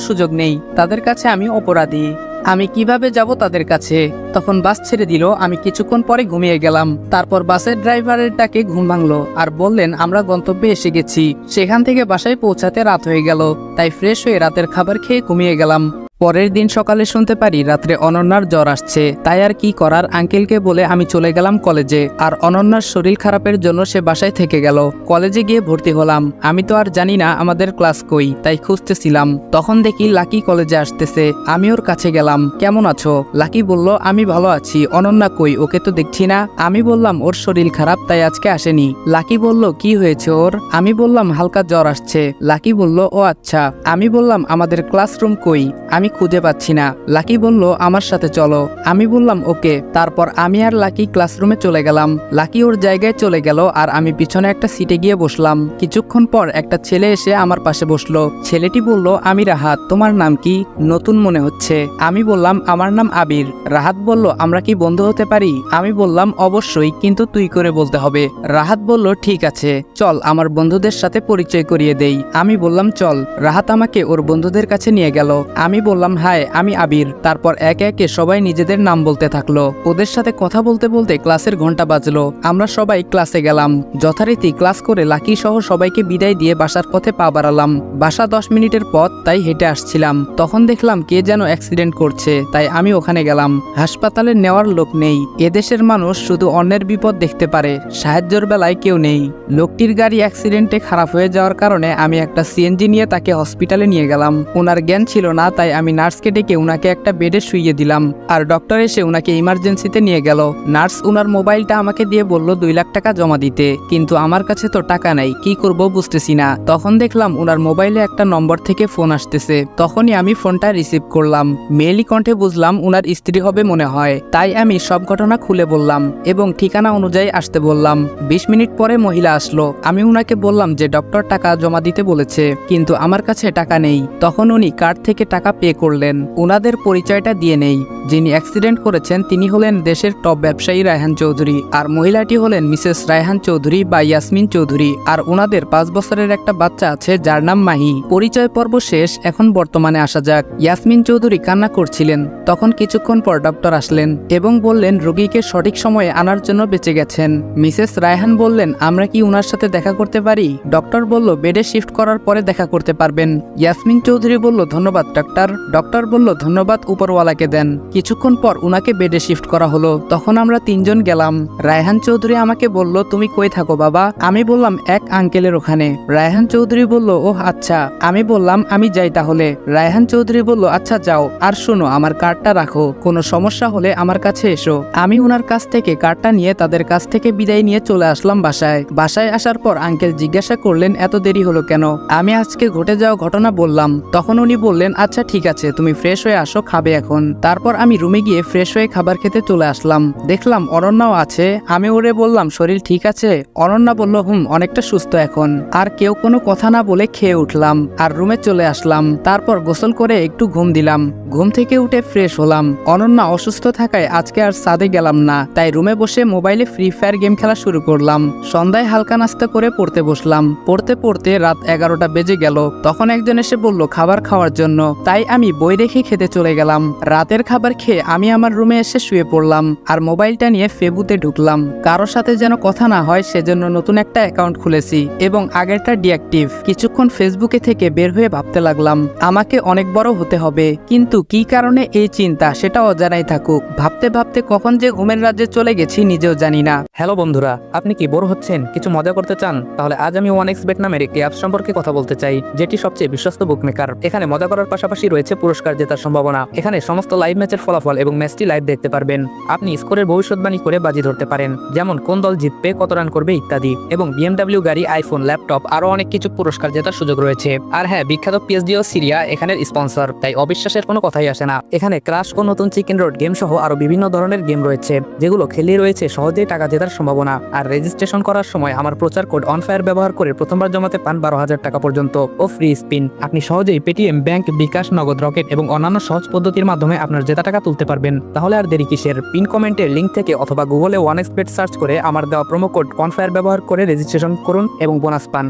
সুযোগ নেই। তাদের কাছে আমি অপরাধী। আমি কিভাবে যাব তাদের কাছে? তখন বাস ছেড়ে দিল। আমি কিছুক্ষণ পরে ঘুমিয়ে গেলাম। তারপর বাসের ড্রাইভারের ডাকে ঘুম ভাঙলো আর বললেন আমরা গন্তব্যে এসে গেছি। সেখান থেকে বাসায় পৌঁছাতে রাত হয়ে গেল, তাই ফ্রেশ হয়ে রাতের খাবার খেয়ে ঘুমিয়ে গেলাম। পরের দিন সকালে শুনতে পারি রাত্রে অনন্যার জ্বর আসছে। তাই আর কি করার, আঙ্কেলকে বলে আমি চলে গেলাম কলেজে। আর অনন্যার শরীর খারাপের জন্য সে বাসায় থেকে গেল। কলেজে গিয়ে ভর্তি হলাম। আমি তো আর জানি না আমাদের ক্লাস কই, তাই খুঁজতেছিলাম। তখন দেখি লাকি কলেজে আসতেছে। আমি ওর কাছে গেলাম, কেমন আছো? লাকি বলল আমি ভালো আছি। অনন্যা কই? ওকে তো দেখছি না। আমি বললাম ওর শরীর খারাপ, তাই আজকে আসেনি। লাকি বলল কি হয়েছে ওর? আমি বললাম হালকা জ্বর আসছে। লাকি বলল ও আচ্ছা। আমি বললাম আমাদের ক্লাসরুম কই? আমি খুঁজে পাচ্ছি না। লাকি বলল আমার সাথে চলো। আমি বললাম ওকে। তারপর আমি আর লাকি ক্লাসরুমে চলে গেলাম। লাকি ওর জায়গায় চলে গেল আর আমি পিছনে একটা সিটে গিয়ে বসলাম। কিছুক্ষণ পর একটা ছেলে এসে আমার পাশে বসলো। ছেলেটি বলল আমি রাহাত, তোমার নাম কি? নতুন মনে হচ্ছে। আমি বললাম আমার নাম আবির। রাহাত বলল আমরা কি বন্ধু হতে পারি? আমি বললাম অবশ্যই, কিন্তু তুই করে বলতে হবে। রাহাত বলল ঠিক আছে, চল আমার বন্ধুদের সাথে পরিচয় করিয়ে দেই। আমি বললাম চল। রাহাত আমাকে ওর বন্ধুদের কাছে নিয়ে গেল। আমি বললাম হাই, আমি আবির। তারপর একে একে সবাই নিজেদের নাম বলতে থাকলো। ওদের সাথে কথা বলতে বলতে ক্লাসের ঘন্টা বাজলো। আমরা সবাই ক্লাসে গেলাম। যথারীতি ক্লাস করে লাকি সহ সবাইকে বিদায় দিয়ে বাসার পথে পা বাড়ালাম। বাসা 10 মিনিটের পথ, তাই হেঁটে আসছিলাম। তখন দেখলাম কে যেন অ্যাক্সিডেন্ট করছে, তাই আমি ওখানে গেলাম। হাসপাতালে নেওয়ার লোক নেই। এদেশের মানুষ শুধু অন্যের বিপদ দেখতে পারে, সাহায্যের বেলায় কেউ নেই। লোকটির গাড়ি অ্যাক্সিডেন্টে খারাপ হয়ে যাওয়ার কারণে আমি একটা সিএনজি নিয়ে তাকে হসপিটালে নিয়ে গেলাম। ওনার জ্ঞান ছিল না, তাই আমি নার্সকে ডেকে উনাকে একটা বেডে শুইয়ে দিলাম। আর ডক্টর এসে উনাকে ইমার্জেন্সিতে নিয়ে গেল। নার্স উনার মোবাইলটা আমাকে দিয়ে বলল 2 লাখ টাকা জমা দিতে, কিন্তু আমার কাছে তো টাকা নাই, কি করব বুঝতেছি না। তখন দেখলাম উনার মোবাইলে একটা নম্বর থেকে ফোন আসতেছে। তখনই আমি ফোনটা রিসিভ করলাম। মেয়েলি কণ্ঠে বুঝলাম উনার স্ত্রী হবে মনে হয়, তাই আমি সব ঘটনা খুলে বললাম এবং ঠিকানা অনুযায়ী আসতে বললাম। 20 মিনিট পরে মহিলা আসলো। আমি উনাকে বললাম যে ডক্টর টাকা জমা দিতে বলেছে, কিন্তু আমার কাছে টাকা নেই। তখন উনি কার্ড থেকে টাকা পে করলেন। উনাদের পরিচয়টা দিয়ে নেই। যিনি অ্যাক্সিডেন্ট করেছেন তিনি হলেন দেশের টপ ব্যবসায়ী রায়হান চৌধুরী, আর মহিলাটি হলেন মিসেস রায়হান চৌধুরী বা ইয়াসমিন চৌধুরী। আর ওনাদের 5 বছরের একটা বাচ্চা আছে যার নাম মাহি। পরিচয় পর্ব শেষ, এখন বর্তমানে আসা যাক। ইয়াসমিন চৌধুরী কান্না করছিলেন। তখন কিছুক্ষণ পর ডক্টর আসলেন এবং বললেন রোগীকে সঠিক সময়ে আনার জন্য বেঁচে গেছেন। মিসেস রায়হান বললেন আমরা কি উনার সাথে দেখা করতে পারি? ডক্টর বলল বেডে শিফট করার পরে দেখা করতে পারবেন। ইয়াসমিন চৌধুরী বলল ধন্যবাদ ডাক্তার। ডক্টর বলল ধন্যবাদ উপরওয়ালাকে দেন। কিছুক্ষণ পর উনাকে বেডে শিফট করা হলো। তখন আমরা 3 জন গেলাম। রায়হান চৌধুরী আমাকে বলল তুমি কই থাকো বাবা? আমি বললাম এক আঙ্কেলের ওখানে। রায়হান চৌধুরী বলল ওহ আচ্ছা। আমি বললাম আমি যাই তাহলে। রায়হান চৌধুরী বলল আচ্ছা যাও, আর শোনো আমার কার্ডটা রাখো, কোনো সমস্যা হলে আমার কাছে এসো। আমি উনার কাছ থেকে কার্ডটা নিয়ে তাদের কাছ থেকে বিদায় নিয়ে চলে আসলাম বাসায়। বাসায় আসার পর আঙ্কেল জিজ্ঞাসা করলেন এত দেরি হলো কেন? আমি আজকে ঘটে যাওয়া ঘটনা বললাম। তখন উনি বললেন আচ্ছা ঠিক আছে, তুমি ফ্রেশ হয়ে আসো, খাবে এখন। তারপর আমি রুমে গিয়ে ফ্রেশ হয়ে খাবার খেতে চলে আসলাম। দেখলাম অনন্যাও আছে। আমি ওরে বললাম শরীর ঠিক আছে? অনন্যা বলল অনেকটা সুস্থ এখন। আর কেউ কোনো কথা না বলে খেয়ে উঠলাম আর রুমে চলে আসলাম। তারপর গোসল করে একটু ঘুম দিলাম। ঘুম থেকে উঠে ফ্রেশ হলাম। অনন্যা অসুস্থ থাকায় আজকে আর ছাদে গেলাম না, তাই রুমে বসে মোবাইলে ফ্রি ফায়ার গেম খেলা শুরু করলাম। সন্ধ্যায় হালকা নাস্তা করে পড়তে বসলাম। পড়তে পড়তে রাত 11টা বেজে গেল। তখন একজন এসে বলল খাবার খাওয়ার জন্য, তাই আমি বই রেখে খেতে চলে গেলাম। রাতের খাবার খেয়ে আমি আমার রুমে এসে শুয়ে পড়লাম আর মোবাইলটা নিয়ে ফেসবুকে ঢুকলাম। কারো সাথে যেন কথা না হয় সেজন্য নতুন একটা অ্যাকাউন্ট খুলেছি এবং আগেরটা ডিঅ্যাক্টিভ। কিছুক্ষণ ফেসবুকে থেকে বের হয়ে ভাবতে লাগলাম আমাকে অনেক বড় হতে হবে, কিন্তু কি কারণে এই চিন্তা সেটা অজানাই থাকুক। ভাবতে ভাবতে কখন যে ঘুমের রাজ্যে চলে গেছি নিজেও জানি না। হ্যালো বন্ধুরা, আপনি কি বোর হচ্ছেন, কিছু মজা করতে চান? তাহলে আজ আমি 1xbet নামের একটি অ্যাপ সম্পর্কে কথা বলতে চাই, যেটি সবচেয়ে বিশ্বস্ত বুকমেকার। এখানে মজা করার পাশাপাশি রয়েছে পুরস্কার জেতার সম্ভাবনা। এখানে সমস্ত লাইভ ম্যাচের ফলাফল এবং ম্যাচটি লাইভ দেখতে পারবেন। আপনি স্কোরের ভবিষ্যৎবাণী করে বাজি ধরতে পারেন, যেমন কোন দল জিতবে, কত রান করবে ইত্যাদি। এবং BMW গাড়ি, আইফোন, ল্যাপটপ আরো অনেক কিছু পুরস্কার জেতার সুযোগ রয়েছে। আর হ্যাঁ, বিখ্যাত PSG ও সিরিয়া এখানের স্পন্সর, তাই অবিশ্বাসের কোনো কথাই আসে না। এখানে ক্রাশ ও নতুন চিকেন রোড গেম সহ আরো বিভিন্ন ধরনের গেম রয়েছে, যেগুলো খেলে রয়েছে সহজেই টাকা জেতার সম্ভাবনা। আর রেজিস্ট্রেশন করার সময় আমার প্রচার কোড অনফায়ার ব্যবহার করে প্রথমবার জমাতে পান 12,000 টাকা পর্যন্ত ও ফ্রি স্পিন। আপনি সহজেই পেটিএম, ব্যাংক, বিকাশ, নগদ, রকেট এবং অন্যান্য সহজ পদ্ধতির মাধ্যমে আপনার জেতা টাকা তুলতে পারবেন। তাহলে আর দেরি কিসের? পিন কমেন্টের লিঙ্ক থেকে অথবা গুগলে 1xbet সার্চ করে আমার দেওয়া প্রোমো কোড অনফায়ার ব্যবহার করে রেজিস্ট্রেশন করুন এবং বোনাস পান।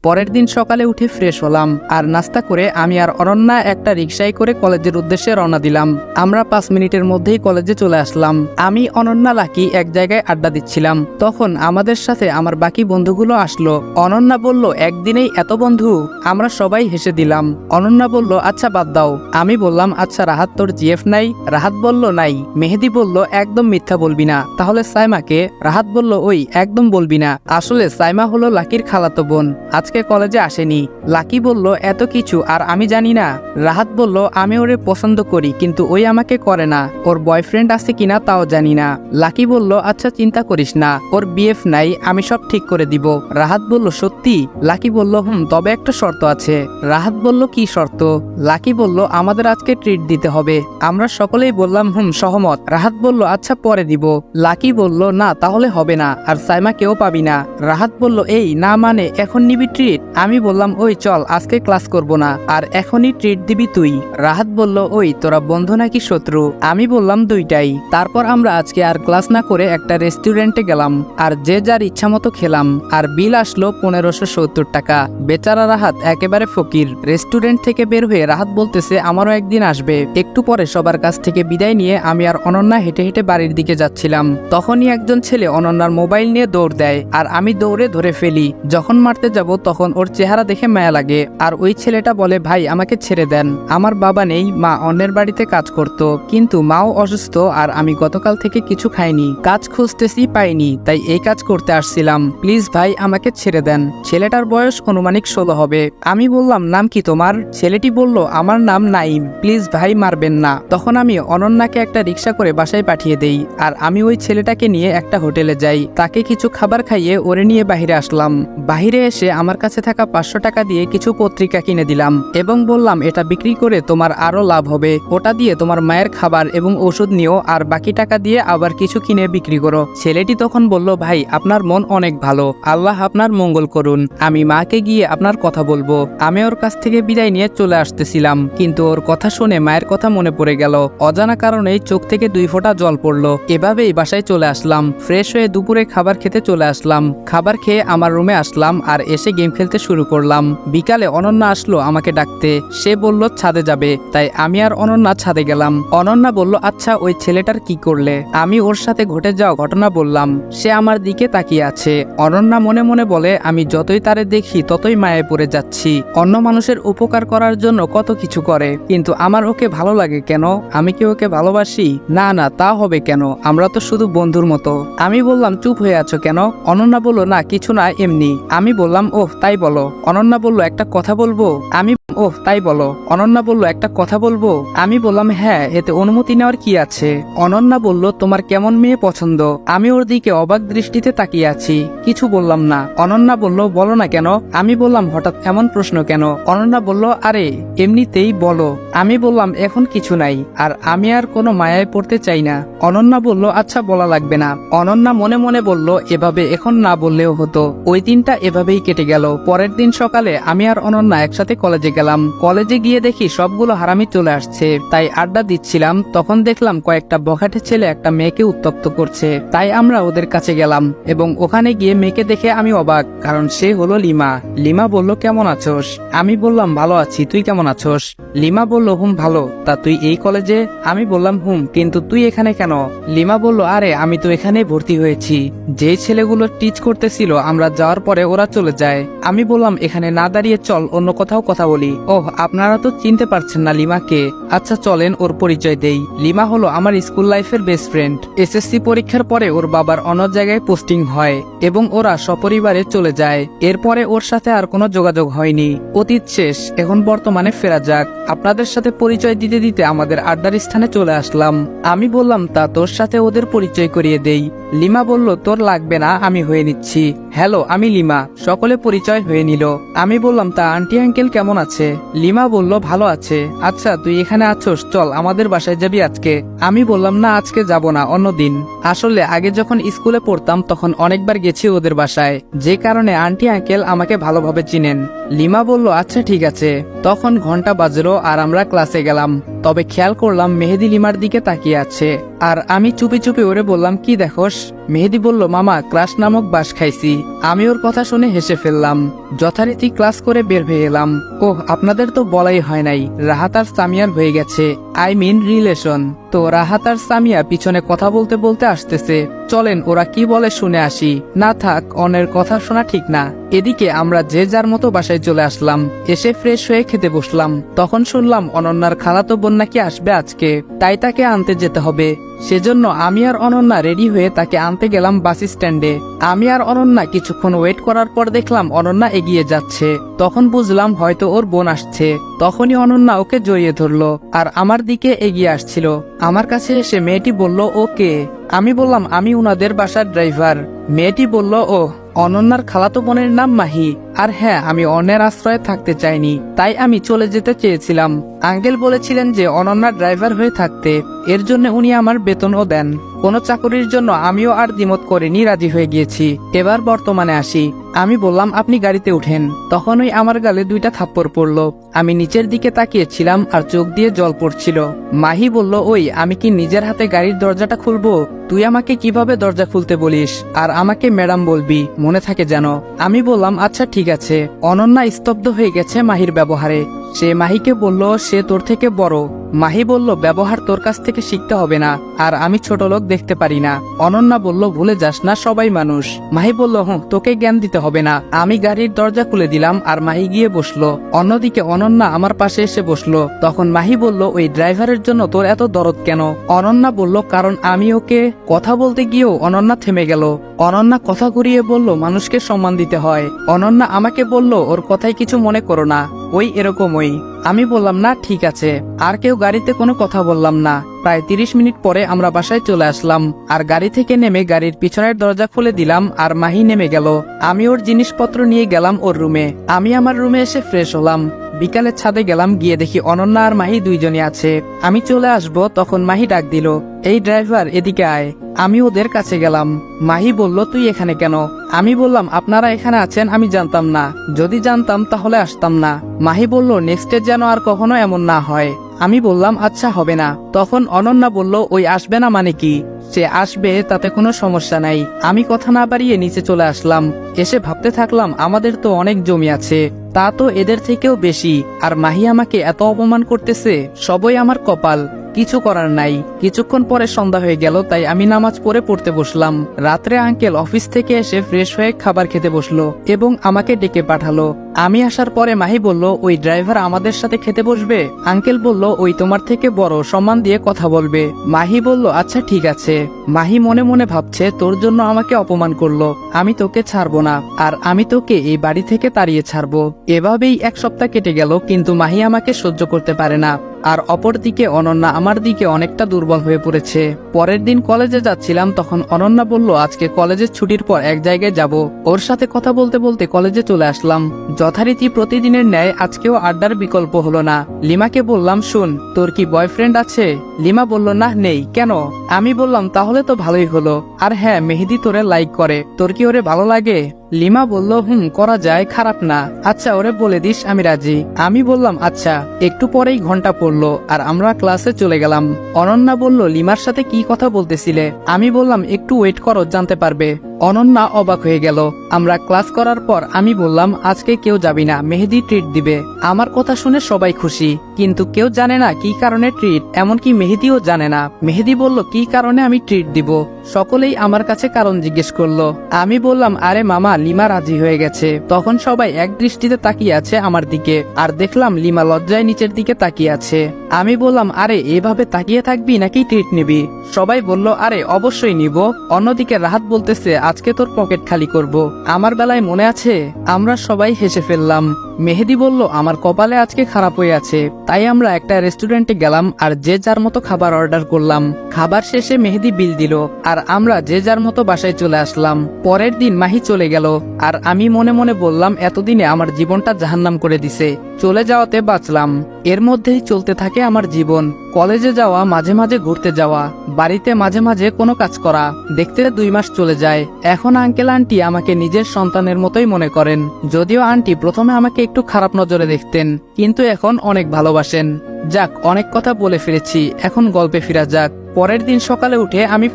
পরের দিন সকালে উঠে ফ্রেশ হলাম আর নাস্তা করে আমি আর অনন্যা একটা রিকশায় করে কলেজের উদ্দেশ্যে রওনা দিলাম। আমরা 5 মিনিটের মধ্যেই কলেজে চলে আসলাম। আমি, অনন্যা, লাকি এক জায়গায় আড্ডা দিচ্ছিলাম। তখন আমাদের সাথে আমার বাকি বন্ধুগুলো আসলো। অনন্যা বলল, একদিনেই এত বন্ধু? আমরা সবাই হেসে দিলাম। অনন্যা বলল, আচ্ছা বাদ দাও। আমি বললাম, আচ্ছা রাহাত, তোর জিএফ নাই? রাহাত বলল, নাই। মেহেদি বলল, একদম মিথ্যা বলবি না। তাহলে সাইমাকে? রাহাত বলল, ওই একদম বলবি না। আসলে সাইমা হলো লাকির খালাতো বোন, আজকে কলেজে আসেনি। লাকি বলল, এত কিছু আর আমি জানি না? রাহাত বলল, আমি ওরে পছন্দ করি, কিন্তু ওই আমাকে করে না। ওর বয়ফ্রেন্ড আছে কিনা তাও জানি না। লাকি বলল, আচ্ছা চিন্তা করিস না, ওর বিএফ নাই, আমি সব ঠিক করে দিব। রাহাত বলল, সত্যি? লাকি বলল, তবে একটা শর্ত আছে। রাহাত বলল, কি শর্ত? লাকি বলল, আমাদের আজকে ট্রিট দিতে হবে। আমরা সকলেই বললাম সহমত। রাহাত বলল, আচ্ছা পরে দিব। লাকি বলল, না তাহলে হবে না, আর সাইমা কেউ পাবি না। রাহাত বলল, এই না মানে এখন নিবি ট্রিট? আমি বললাম, ওই চল, আজকে ক্লাস করব না, আর এখনই ট্রিট দিবি তুই। রাহাত বলল, ওই তোরা বন্ধু নাকি শত্রু? আমি বললাম, দুইটাই। তারপর আমরা আজকে আর ক্লাস না করে একটা রেস্টুরেন্টে গেলাম আর যে যার ইচ্ছা মতো খেলাম, আর বিল আসলো 1570 টাকা। বেচারা রাহাত একেবারে ফকির। রেস্টুরেন্ট থেকে বের হয়ে রাহাত বলতেছে, আমারও একদিন আসবে। একটু পরে সবার কাছ থেকে বিদায় নিয়ে আমি আর অনন্যা হেঁটে হেঁটে বাড়ির দিকে যাচ্ছিলাম। তখনই একজন ছেলে অনন্যার মোবাইল নিয়ে দৌড় দেয় আর আমি দৌড়ে ধরে ফেলি। যখন মারতে যাব তখন ওর চেহারা দেখে মায়া লাগে, আর ওই ছেলেটা বলে, ভাই আমাকে ছেড়ে দেন, আমার বাবা নেই, মা অন্যের বাড়িতে কাজ করত, কিন্তু মাও অসুস্থ, আর আমি গতকাল থেকে কিছু খাইনি, কাজ খুঁজতেছি পাইনি, তাই এই কাজ করতে আসছিলাম, প্লিজ ভাই আমাকে ছেড়ে দেন। ছেলেটার বয়স অনুমানিক 16 হবে। আমি বললাম, নাম কি তোমার? ছেলেটি বলল, আমার নাম নাইম, প্লিজ ভাই মারবেন না। তখন আমি অনন্যাকে একটা রিক্সা করে বাসায় পাঠিয়ে দেই, আর আমি ওই ছেলেটাকে নিয়ে একটা হোটেলে যাই। তাকে কিছু খাবার খাইয়ে ওরে নিয়ে বাহিরে আসলাম। বাহিরে এসে আমার কাছে থাকা 500 টাকা দিয়ে কিছু পত্রিকা কিনে দিলাম এবং বললাম, এটা বিক্রি করে তোমার আরো লাভ হবে, ওটা দিয়ে তোমার মায়ের খাবার এবং ওষুধ নিও, আর বাকি টাকা দিয়ে আবার কিছু কিনে বিক্রি করো। ছেলেটি তখন বলল, ভাই আপনার মন অনেক ভালো, আল্লাহ আপনার মঙ্গল করুন, আমি মাকে গিয়ে আপনার কথা বলবো। আমি ওর কাছ থেকে বিদায় নিয়ে চলে আসতেছিলাম, কিন্তু ওর কথা শুনে মায়ের কথা মনে পড়ে গেল। অজানা কারণেই চোখ থেকে 2 ফোঁটা জল পড়লো। এভাবেই বাসায় চলে আসলাম। ফ্রেশ হয়ে দুপুরে খাবার খেতে চলে আসলাম। খাবার খেয়ে আমার রুমে আসলাম আর এসে গেম খেলতে শুরু করলাম। বিকালে অনন্যা আসলো আমাকে ডাকতে। সে বলল ছাদে যাবে, তাই আমি আর অনন্যা ছাদে গেলাম। অনন্যা বলল, আচ্ছা ওই ছেলেটার কি করলে? আমি ওর সাথে ঘটে যাওয়া ঘটনা বললাম। সে আমার দিকে তাকিয়ে আছে। অনন্যা মনে মনে বলে, আমি যতই তারে দেখি ততই মায়ায় পড়ে যাচ্ছি। অন্য মানুষের উপকার করার জন্য কত কিছু করে, কিন্তু আমার ওকে ভালো লাগে কেন? আমি কি ওকে ভালোবাসি? না না, তা হবে কেন, আমরা তো শুধু বন্ধুর মতো। আমি বললাম, চুপ হয়ে আছো কেন? অনন্যা বলল, না কিছু না, এমনি। আমি বললাম, ওহ তাই বলো। অনন্যা বলল, একটা কথা বলবো? আমি, ওহ তাই বলো। অনন্যা বলল, একটা কথা বলবো? আমি বললাম, হ্যাঁ, এতে অনুমতি নেওয়ার কি আছে? অনন্যা বলল, তোমার কেমন মেয়ে পছন্দ? আমি ওর দিকে অবাক দৃষ্টিতে তাকিয়ে আছি, কিছু বললাম না। অনন্যা বলল, বলো না কেন? আমি বললাম, হঠাৎ এমন প্রশ্ন কেন? অনন্যা বলল, আরে এমনিতেই বলো। আমি বললাম, এখন কিছু নাই, আর আমি আর কোনো মায়ায় পড়তে চাই না। অনন্যা বলল, আচ্ছা বলা লাগবে না। অনন্যা মনে মনে বলল, এভাবে এখন না বললেও হতো। ওই দিনটা এভাবেই কেটে গেল। পরের দিন সকালে আমি আর অনন্যা একসাথে কলেজে গেলাম। কলেজে গিয়ে দেখি সবগুলো হারামি চলে আসছে, তাই আড্ডা দিচ্ছিলাম। তখন দেখলাম কয়েকটা বখাটে ছেলে একটা মেয়েকে উত্তপ্ত করছে, তাই আমরা ওদের কাছে গেলাম এবং ওখানে গিয়ে মেয়েকে দেখে আমি অবাক, কারণ সে হলো লিমা। লিমা বলল, কেমন আছোস? আমি বললাম, ভালো আছি, তুই কেমন আছোস? লিমা বলল, ভালো। তা তুই এই কলেজে? আমি বললাম, কিন্তু তুই এখানে কেন? লিমা বলল, আরে আমি তো এখানে ভর্তি হয়েছি। যে ছেলেগুলো টিচ করতেছিল আমরা যাওয়ার পরে ওরা চলে যায়। আমি বললাম, এখানে না দাঁড়িয়ে চল অন্য কোথাও কথা বলি। ওহ, আপনারা তো চিনতে পারছেন না লিমাকে? আচ্ছা চলেন ওর পরিচয় দেই। লিমা হলো আমার স্কুল লাইফের বেস্ট ফ্রেন্ড। এসএসসি পরীক্ষার পরে ওর বাবার অন্য জায়গায় পোস্টিং হয় এবং ওরা সপরিবারে চলে যায়। এরপরে ওর সাথে আর কোনো যোগাযোগ হয়নি। অতীত শেষ, এখন বর্তমানে ফেরা যাক। আপনাদের সাথে পরিচয় দিতে দিতে আমাদের আড্ডার স্থানে চলে আসলাম। আমি বললাম, তা তোর সাথে ওদের পরিচয় করিয়ে দেই। লিমা বলল, তোর লাগবে না, আমি হয়ে নিচ্ছি। হ্যালো, আমি লিমা। সকলে পরিচয় হয়ে নিল। আমি বললাম, তা আন্টি আঙ্কেল কেমন আছে? লিমা বলল, ভালো আছে। আচ্ছা তুই এখানে আছোস, চল আমাদের বাসায় যাবি আজকে? আমি বললাম, না আজকে যাব না, অন্যদিন। আসলে আগে যখন স্কুলে পড়তাম তখন অনেকবার গেছি ওদের বাসায়, যে কারণে আন্টি আঙ্কেল আমাকে ভালোভাবে চিনেন। লিমা বলল, আচ্ছা ঠিক আছে। তখন ঘন্টা বাজলো আর আমরা ক্লাসে গেলাম। তবে খেয়াল করলাম মেহেদি লিমার দিকে তাকিয়ে আছে। আর আমি চুপি চুপি ওরে বললাম, কি দেখোস? মেহেদি বলল, মামা ক্রাশ নামক বাস খাইছি। আমি ওর কথা শুনে হেসে ফেললাম। যথারীতি ক্লাস করে বের হয়ে এলাম। ওহ, আপনাদের তো বলাই হয় নাই, রাহাত আর সামিয়ার হয়ে গেছে, আই মিন রিলেশন। তো রাহাত আর সামিয়া পিছনে কথা বলতে বলতে আসতেছে, চলেন ওরা কি বলে শুনে আসি। না থাক, অনের কথা শোনা ঠিক না। এদিকে আমরা যে যার মতো বাসায় চলে আসলাম। এসে ফ্রেশ হয়ে খেতে বসলাম। তখন শুনলাম অনন্যার খালাতো বোন নাকি আসবে আজকে, তাই তাকে আনতে যেতে হবে। সেজন্য আমি আর অনন্যা রেডি হয়ে তাকে আনতে গেলাম বাস স্ট্যান্ডে। আমি আর অনন্যা কিছুক্ষণ ওয়েট করার পর দেখলাম অনন্যা এগিয়ে যাচ্ছে। তখন বুঝলাম হয়তো ওর বোন আসছে। তখনই অনন্যা ওকে জড়িয়ে ধরলো আর আমার দিকে এগিয়ে আসছিল। আমার কাছে এসে মেয়েটি বলল, ও কে? আমি বললাম, আমি উনাদের বাসার ড্রাইভার। মেয়েটি বলল, ও অনন্যার খালাতো বোনের নাম মাহি। আর হ্যাঁ, আমি অন্যের আশ্রয়ে থাকতে চাইনি, তাই আমি চলে যেতে চেয়েছিলাম। আঙ্কেল বলেছিলেন যে অনন্যার ড্রাইভার হয়ে থাকতে, এর জন্য উনি আমার বেতনও দেন। কোনো চাকরির জন্য আমিও আর দ্বিমত করিনি, রাজি হয়ে গিয়েছি। এবার বর্তমানে আসি। আমি বললাম, আপনি গাড়িতে উঠেন। তখনই আমার গালে 2টা থাপ্পড় পড়ল। আমি নিচের দিকে তাকিয়েছিলাম আর চোখ দিয়ে জল পড়ছিল। মাহি বলল, ওই আমি কি নিজের হাতে গাড়ির দরজাটা খুলবো? তুই আমাকে কিভাবে দরজা খুলতে বলিস? আর আমাকে ম্যাডাম বলবি, মনে থাকে যেন। আমি বললাম, আচ্ছা ঠিক আছে। অনন্যা স্তব্ধ হয়ে গেছে মাহির ব্যবহারে। সে মাহিকে বলল, সে তোর থেকে বড়। মাহি বলল, ব্যবহার তোর কাছ থেকে শিখতে হবে না, আর আমি ছোট লোক দেখতে পারি না। অনন্যা বলল, ভুলে যাস না, সবাই মানুষ। মাহি বলল, তোকে জ্ঞান দিতে হবে না। আমি গাড়ির দরজা খুলে দিলাম আর মাহি গিয়ে বসলো। অন্যদিকে অনন্যা আমার পাশে এসে বসলো। তখন মাহি বলল, ওই ড্রাইভারের জন্য তোর এত দরদ কেন? অনন্যা বলল, কারণ আমি ওকে। কথা বলতে গিয়েও অনন্যা থেমে গেল। অনন্যা কথা ঘুরিয়ে বলল, মানুষকে সম্মান দিতে হয়। অনন্যা আমাকে বলল, ওর কথায় কিছু মনে করো না, ওই এরকমই। আমি বললাম, না ঠিক আছে। আর কেউ গাড়িতে কোনো কথা বললাম না। প্রায় 30 মিনিট পরে আমরা বাসায় চলে আসলাম আর গাড়ি থেকে নেমে গাড়ির পিছনের দরজা খুলে দিলাম আর মাহি নেমে গেল। আমি ওর জিনিসপত্র নিয়ে গেলাম ওর রুমে। আমি আমার রুমে এসে ফ্রেশ হলাম। বিকালে ছাদে গেলাম, গিয়ে দেখি অনন্যা আর মাহি দুইজনই আছে। আমি চলে আসবো তখন মাহি ডাক দিল, এই ড্রাইভার এদিকে আয়। আমি ওদের কাছে গেলাম। মাহি বলল, তুই এখানে কেন? আমি বললাম, আপনারা এখানে আছেন আমি জানতাম না, যদি জানতাম তাহলে আসতাম না। মাহি বলল, নেক্সটে যেন আর কখনো এমন না হয়। আমি বললাম, আচ্ছা হবে না। তখন অনন্যা বলল, ওই আসবে না মানে কি? সে আসবে, তাতে কোনো সমস্যা নাই। আমি কথা না বাড়িয়ে নিচে চলে আসলাম। এসে ভাবতে থাকলাম, আমাদের তো অনেক জমি আছে, তা তো এদের থেকেও বেশি, আর মাহি আমাকে এত অপমান করতেছে। সবই আমার কপাল, কিছু করার নাই। কিছুক্ষণ পরে সন্ধ্যা হয়ে গেল, তাই আমি নামাজ পড়তে বসলাম। রাত্রে আঙ্কেল অফিস থেকে এসে ফ্রেশ হয়ে খাবার খেতে বসলো এবং আমাকে ডেকে পাঠালো। আমি আসার পরে মাহি বলল, ওই ড্রাইভার আমাদের সাথে খেতে বসবে? আঙ্কেল বলল, ওই তোমার থেকে বড়, সম্মান দিয়ে কথা বলবে। মাহি বলল, আচ্ছা ঠিক আছে। মাহি মনে মনে ভাবছে, তোর জন্য আমাকে অপমান করলো, আমি তোকে ছাড়বো না, আর আমি তোকে এই বাড়ি থেকে তাড়িয়ে ছাড়বো। এভাবেই 1 সপ্তাহ কেটে গেল, কিন্তু মাহি আমাকে সহ্য করতে পারে না। আর অপরদিকে অনন্যা আমার দিকে অনেকটা দুর্বল হয়ে পড়েছে। পরের দিন কলেজে যাচ্ছিলাম, তখন অনন্যা বলল, আজকে কলেজের ছুটির পর এক জায়গায় যাব। ওর সাথে কথা বলতে বলতে কলেজে চলে আসলাম। যথারীতি প্রতিদিনের ন্যায় আজকেও আড্ডার বিকল্প হলো না। লিমাকে বললাম, শুন, তোর কি বয়ফ্রেন্ড আছে? লিমা বলল, না নেই। কেন? আমি বললাম, তাহলে তো ভালোই হলো। আর হ্যাঁ, মেহেদি তোরে লাইক করে, তোর কি ওরে ভালো লাগে? লিমা বলল, করা যায়, খারাপ না। আচ্ছা, ওরে বলে দিস আমি রাজি। আমি বললাম, আচ্ছা। একটু পরেই ঘন্টা পড়লো আর আমরা ক্লাসে চলে গেলাম। অনন্যা বলল, লিমার সাথে কি কথা বলতেছিলে? আমি বললাম, একটু ওয়েট করো, জানতে পারবে। অনন্যা অবাক হয়ে গেল। আমরা ক্লাস করার পর আমি বললাম, আজকে কেউ যাবি না, মেহেদি ট্রিট দিবে। আমার কথা শুনে সবাই খুশি, কিন্তু কেউ জানে না কি কারণে ট্রিট, এমনকি মেহেদিও জানে না। মেহেদি বলল, কি কারণে আমি ট্রিট দিব? সকলেই আমার কাছে কারণ জিজ্ঞেস করলো। আমি বললাম, আরে মামা, লিমা রাজি হয়ে গেছে। তখন সবাই এক দৃষ্টিতে তাকিয়ে আছে আমার দিকে, আর দেখলাম লিমা লজ্জায় নিচের দিকে তাকিয়ে আছে। আমি বললাম, আরে এভাবে তাকিয়ে থাকবি নাকি ট্রিট নিবি? সবাই বলল, আরে অবশ্যই নিব। অন্যদিকে রাহাত বলতেছে, আজকে তোর পকেট খালি করব। আমার বেলায় মনে আছে? আমরা সবাই হেসে ফেললাম। মেহেদি বলল, আমার কপালে আজকে খারাপ হয়ে আছে। তাই আমরা একটা রেস্টুরেন্টে গেলাম আর যে যার মতো খাবার অর্ডার করলাম। খাবার শেষে মেহেদি বিল দিল আর আমরা যে যার মতো বাসায় চলে আসলাম। পরের দিন মাহি চলে গেল আর আমি মনে মনে বললাম, এতদিনে আমার জীবনটা জাহান্নাম করে দিছে, চলে যাওয়াতে বাঁচলাম। এর মধ্যেই চলতে থাকে আমার জীবন। কলেজে যাওয়া, মাঝে মাঝে ঘুরতে যাওয়া, বাড়িতে মাঝে মাঝে কোনো কাজ করা। দেখতে 2 মাস চলে যায়। এখন আঙ্কেল আন্টি আমাকে নিজের সন্তানের মতোই মনে করেন। যদিও আন্টি প্রথমে আমাকে একটু খারাপ নজরে দেখতেন, কিন্তু এখন অনেক ভালোবাসেন। যাক, অনেক কথা বলে ফিরেছি, এখন গল্পে ফিরা যাক। পরের দিন সকালে উঠে আমি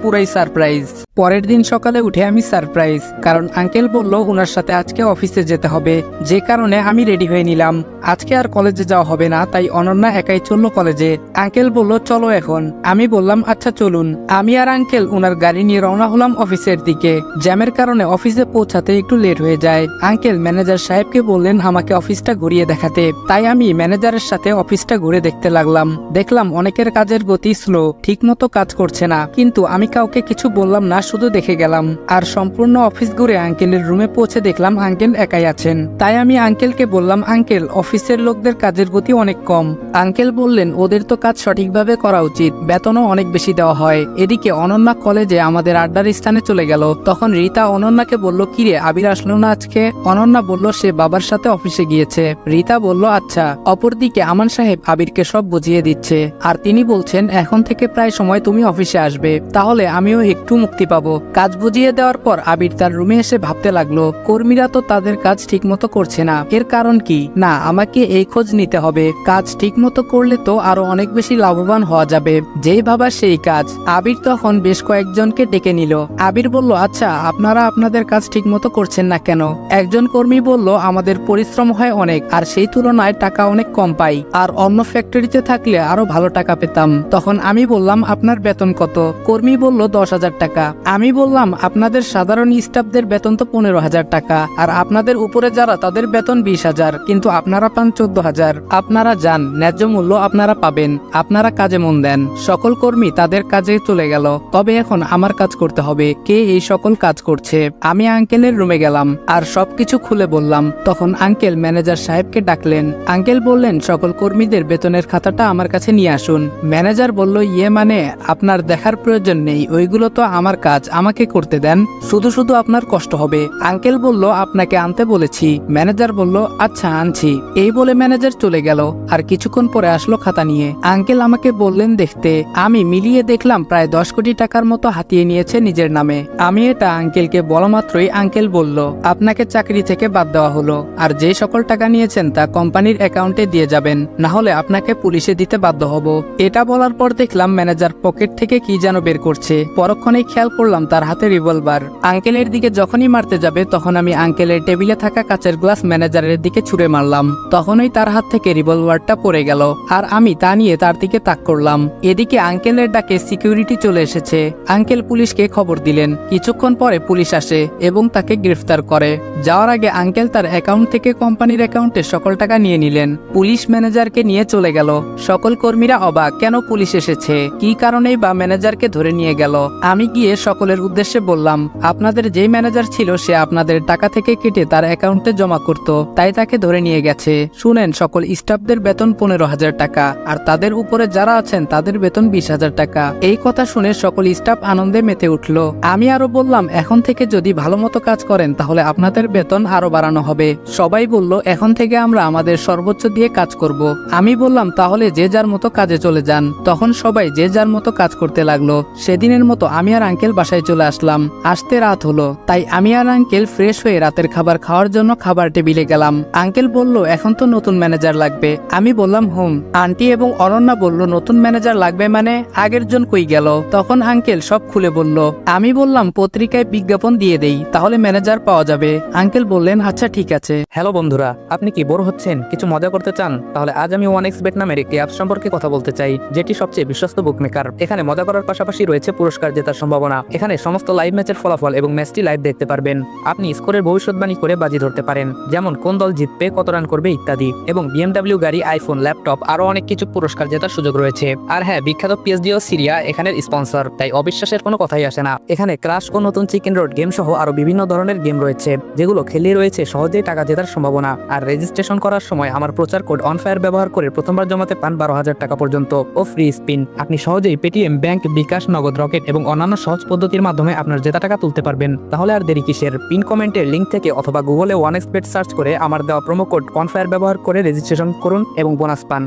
সারপ্রাইজ কারণ আঙ্কেল বলল ওনার সাথে আজকে অফিসে যেতে হবে, যে কারণে আমি রেডি হয়ে নিলাম। আজকে আর কলেজে যাওয়া হবে না, তাই অনন্যা একাই চললো কলেজে। আঙ্কেল বলল চলো এখন। আমি বললাম আচ্ছা চলুন। আমি আর আঙ্কেল ওনার গাড়ি নিয়ে রওনা হলাম অফিসের দিকে। জ্যামের কারণে অফিসে পৌঁছাতে একটু লেট হয়ে যায়। আঙ্কেল ম্যানেজার সাহেবকে বললেন আমাকে অফিসটা ঘুরিয়ে দেখাতে, তাই আমি ম্যানেজারের সাথে অফিসটা ঘুরে দেখতে লাগলাম। দেখলাম অনেকের কাজের গতি স্লো, ঠিকমতো কাজ করছে না, কিন্তু আমি কাউকে কিছু বললাম না, শুধু দেখে গেলাম। আর সম্পূর্ণ অফিস ঘুরে আঙ্কেলের রুমে পৌঁছে দেখলাম আঙ্কেল একাই আছেন। তাই আমি আঙ্কেলকে বললাম আঙ্কেল অফিসের লোকদের কাজের গতি অনেক কম। আঙ্কেল বললেন ওদের তো কাজ সঠিকভাবে করা উচিত, বেতনও অনেক বেশি দেওয়া হয়। এদিকে অনন্যা কলেজে আমাদের আড্ডার স্থানে চলে গেল। তখন রীতা অনন্যাকে বলল কিরে আবির আসলো না আজকে? অনন্যা বলল সে বাবার সাথে অফিসে গিয়েছে। রীতা বলল আচ্ছা। অপরদিকে আমান সাহেব আবিরকে সব বুঝিয়ে দিচ্ছে, আর তিনি বলছেন এখন থেকে প্রায় সময় তুমি অফিসে আসবে, তাহলে আমিও একটু মুক্তি পাবো। কাজ বুঝিয়ে দেওয়ার পর আবির তার রুমে এসে ভাবতে লাগলো কর্মীরা তো তাদের কাজ ঠিকমতো করছে না, এর কারণ কি? না, আমাকে এই খোঁজ নিতে হবে। কাজ ঠিকমতো করলে তো আরো অনেক বেশি লাভবান হওয়া যাবে। যেই ভাবা সেই কাজ। আবির তখন বেশ কয়েকজনকে ডেকে নিল। আবির বলল আচ্ছা আপনারা আপনাদের কাজ ঠিকমতো করছেন না কেন? একজন কর্মী বলল আমাদের পরিশ্রম হয় অনেক, আর সেই তুলনায় টাকা অনেক কম পাই, আর অন্য ফ্যাক্টরিতে থাকলে আরো ভালো টাকা পেতাম। তখন আমি বললাম আপনার বেতন কত? কর্মী বলল 10,000 টাকা। আমি বললাম আপনাদের সাধারণ স্টাফদের বেতন তো 15,000 টাকা, আর আপনাদের উপরে যারা তাদের বেতন 20,000, কিন্তু আপনারা পান 14,000। আপনারা যান, ন্যায্য মূল্য আপনারা পাবেন, আপনারা কাজে মন দেন। সকল কর্মী তাদের কাজে চলে গেল। তবে এখন আমার কাজ করতে হবে। কে এই সকল কাজ করছে? আমি আঙ্কেলের রুমে গেলাম আর সবকিছু খুলে বললাম। তখন আঙ্কেল ম্যানেজার সাহেবকে ডাকলেন। আঙ্কেল বললেন সকল কর্মীদের বেতনের খাতাটা আমার কাছে নিয়ে আসুন। ম্যানেজার বলল ইয়ে মানে আপনার দেখার প্রয়োজন নেই, ওইগুলো তো আমার কাজ, আমাকে করতে দেন, শুধু শুধু আপনার কষ্ট হবে। আঙ্কেল বলল আপনাকে আনতে বলেছি। ম্যানেজার বলল আচ্ছা আনছি। এই বলে ম্যানেজার চলে গেল। আর কিছুক্ষণ পরে আসলো খাতা নিয়ে। আঙ্কেল আমাকে বললেন দেখতে। আমি মিলিয়ে দেখলাম প্রায় 10 কোটি টাকার মতো হাতিয়ে নিয়েছে নিজের নামে। আমি এটা আঙ্কেলকে বলা মাত্রই আঙ্কেল বলল আপনাকে চাকরি থেকে বাদ দেওয়া হলো, আর যে সকল টাকা নিয়েছেন তা কোম্পানির অ্যাকাউন্টে দিয়ে যাবেন, না হলে আপনাকে পুলিশে দিতে বাধ্য হব। এটা বলার পর দেখলাম ম্যানেজার পকেট থেকে কি যেন বের করছে। পরক্ষণেই খেয়াল করলাম তার হাতে রিভলভার। আঙ্কেলের দিকে যখনই মারতে যাবে তখন আমি আঙ্কেলের টেবিলে থাকা কাচের গ্লাস ম্যানেজারের দিকে ছুঁড়ে মারলাম। তখনই তার হাত থেকে রিভলভারটা পড়ে গেল, আর আমি তা নিয়ে তার দিকে তাক করলাম। এদিকে আঙ্কেলের ডাকে সিকিউরিটি চলে এসেছে। আঙ্কেল পুলিশকে খবর দিলেন। কিছুক্ষণ পরে পুলিশ আসে এবং তাকে গ্রেফতার করে। যাওয়ার আগে আঙ্কেল তার অ্যাকাউন্ট থেকে কোম্পানির অ্যাকাউন্টে সকল টাকা নিয়ে নিলেন। পুলিশ ম্যানেজারকে নিয়ে চলে গেল। সকল কর্মীরা অবাক, কেন পুলিশ এসেছে, কি কারণেই বা ম্যানেজারকে ধরে নিয়ে গেল। আমি গিয়ে সকলের উদ্দেশ্যে বললাম আপনাদের যেই ম্যানেজার ছিল সে আপনাদের টাকা থেকে কেটে তার অ্যাকাউন্টে জমা করত, তাই তাকে ধরে নিয়ে গেছে। শুনেন সকল স্টাফদের বেতন 15,000 টাকা, আর তাদের উপরে যারা আছেন তাদের বেতন 20,000 টাকা। এই কথা শুনে সকল স্টাফ আনন্দে মেতে উঠল। আমি আরো বললাম এখন থেকে যদি ভালো মতো কাজ করেন তাহলে আপনাদের বেতন আরো বাড়ানো হবে। সবাই বলল এখন থেকে আমরা আমাদের সর্বোচ্চ দিয়ে কাজ করব। আমি বললাম তাহলে যে যার মতো কাজে চলে যান। তখন সবাই যে যার মতো কাজ করতে লাগলো। সেদিনের মতো আমি আর আঙ্কেল বাসায় চলে আসলাম। আসতে রাত হলো, তাই আমি আর আঙ্কেল ফ্রেশ হয়ে রাতের খাবার খাওয়ার জন্য খাবার টেবিলে গেলাম। আঙ্কেল বলল এখন তো নতুন ম্যানেজার লাগবে। আমি বললাম হুম। আন্টি এবং অনন্যা বলল নতুন ম্যানেজার লাগবে মানে আগের জন কই গেল? তখন আঙ্কেল সব খুলে বলল। আমি বললাম পত্রিকায় বিজ্ঞাপন দিয়ে দেই, তাহলে ম্যানেজার পাওয়া যাবে। আঙ্কেল বললেন আচ্ছা ঠিক আছে। হ্যালো বন্ধুরা, আপনি কি বোর হচ্ছেন, কিছু মজা করতে চান? তাহলে আজ আমি 1xBet নামের একটি অ্যাপ সম্পর্কে কথা বলতে চাই, যেটি সবচেয়ে বিশ্বস্ত বুকমেকার। এখানে মজা করার পাশাপাশি রয়েছে পুরস্কার জেতার সম্ভাবনা। এখানে সমস্ত লাইভ ম্যাচের ফলাফল এবং ম্যাচটি লাইভ দেখতে পারবেন। আপনি স্কোরের ভবিষ্যৎবাণী করে বাজি ধরতে পারেন, যেমন কোন দল জিতবে, কত রান করবে ইত্যাদি। এবং BMW গাড়ি, আইফোন, ল্যাপটপ আরো অনেক কিছু পুরস্কার জেতার সুযোগ রয়েছে। আর হ্যাঁ, বিখ্যাত PSG ও সিরিয়া এখানের স্পন্সর, তাই অবিশ্বাসের কোনো কথাই আসে না। এখানে ক্রাশ ও নতুন চিকেন রোড গেম সহ আরো বিভিন্ন ধরনের গেম রয়েছে, যেগুলো খেলে রয়েছে সহজেই টাকা জেতার সম্ভাবনা। আর রেজিস্ট্রেশন করার সময় আমার প্রচার কোড অনফায়ার ব্যবহার করে প্রথমবার জমাতে পান 12,000 টাকা পর্যন্ত ও ফ্রি স্পিন। আপনি সহজেই পেটিএম, ব্যাংক, বিকাশ, নগদ, রকেট এবং অন্যান্য সহজ পদ্ধতির মাধ্যমে আপনার জেতা টাকা তুলতে পারবেন। তাহলে আর দেরি কিসের? পিন কমেন্টের লিঙ্ক থেকে অথবা গুগলে 1xBet সার্চ করে আমার দেওয়া প্রোমো কোড অনফায়ার ব্যবহার করে রেজিস্ট্রেশন করুন এবং বোনাস পান।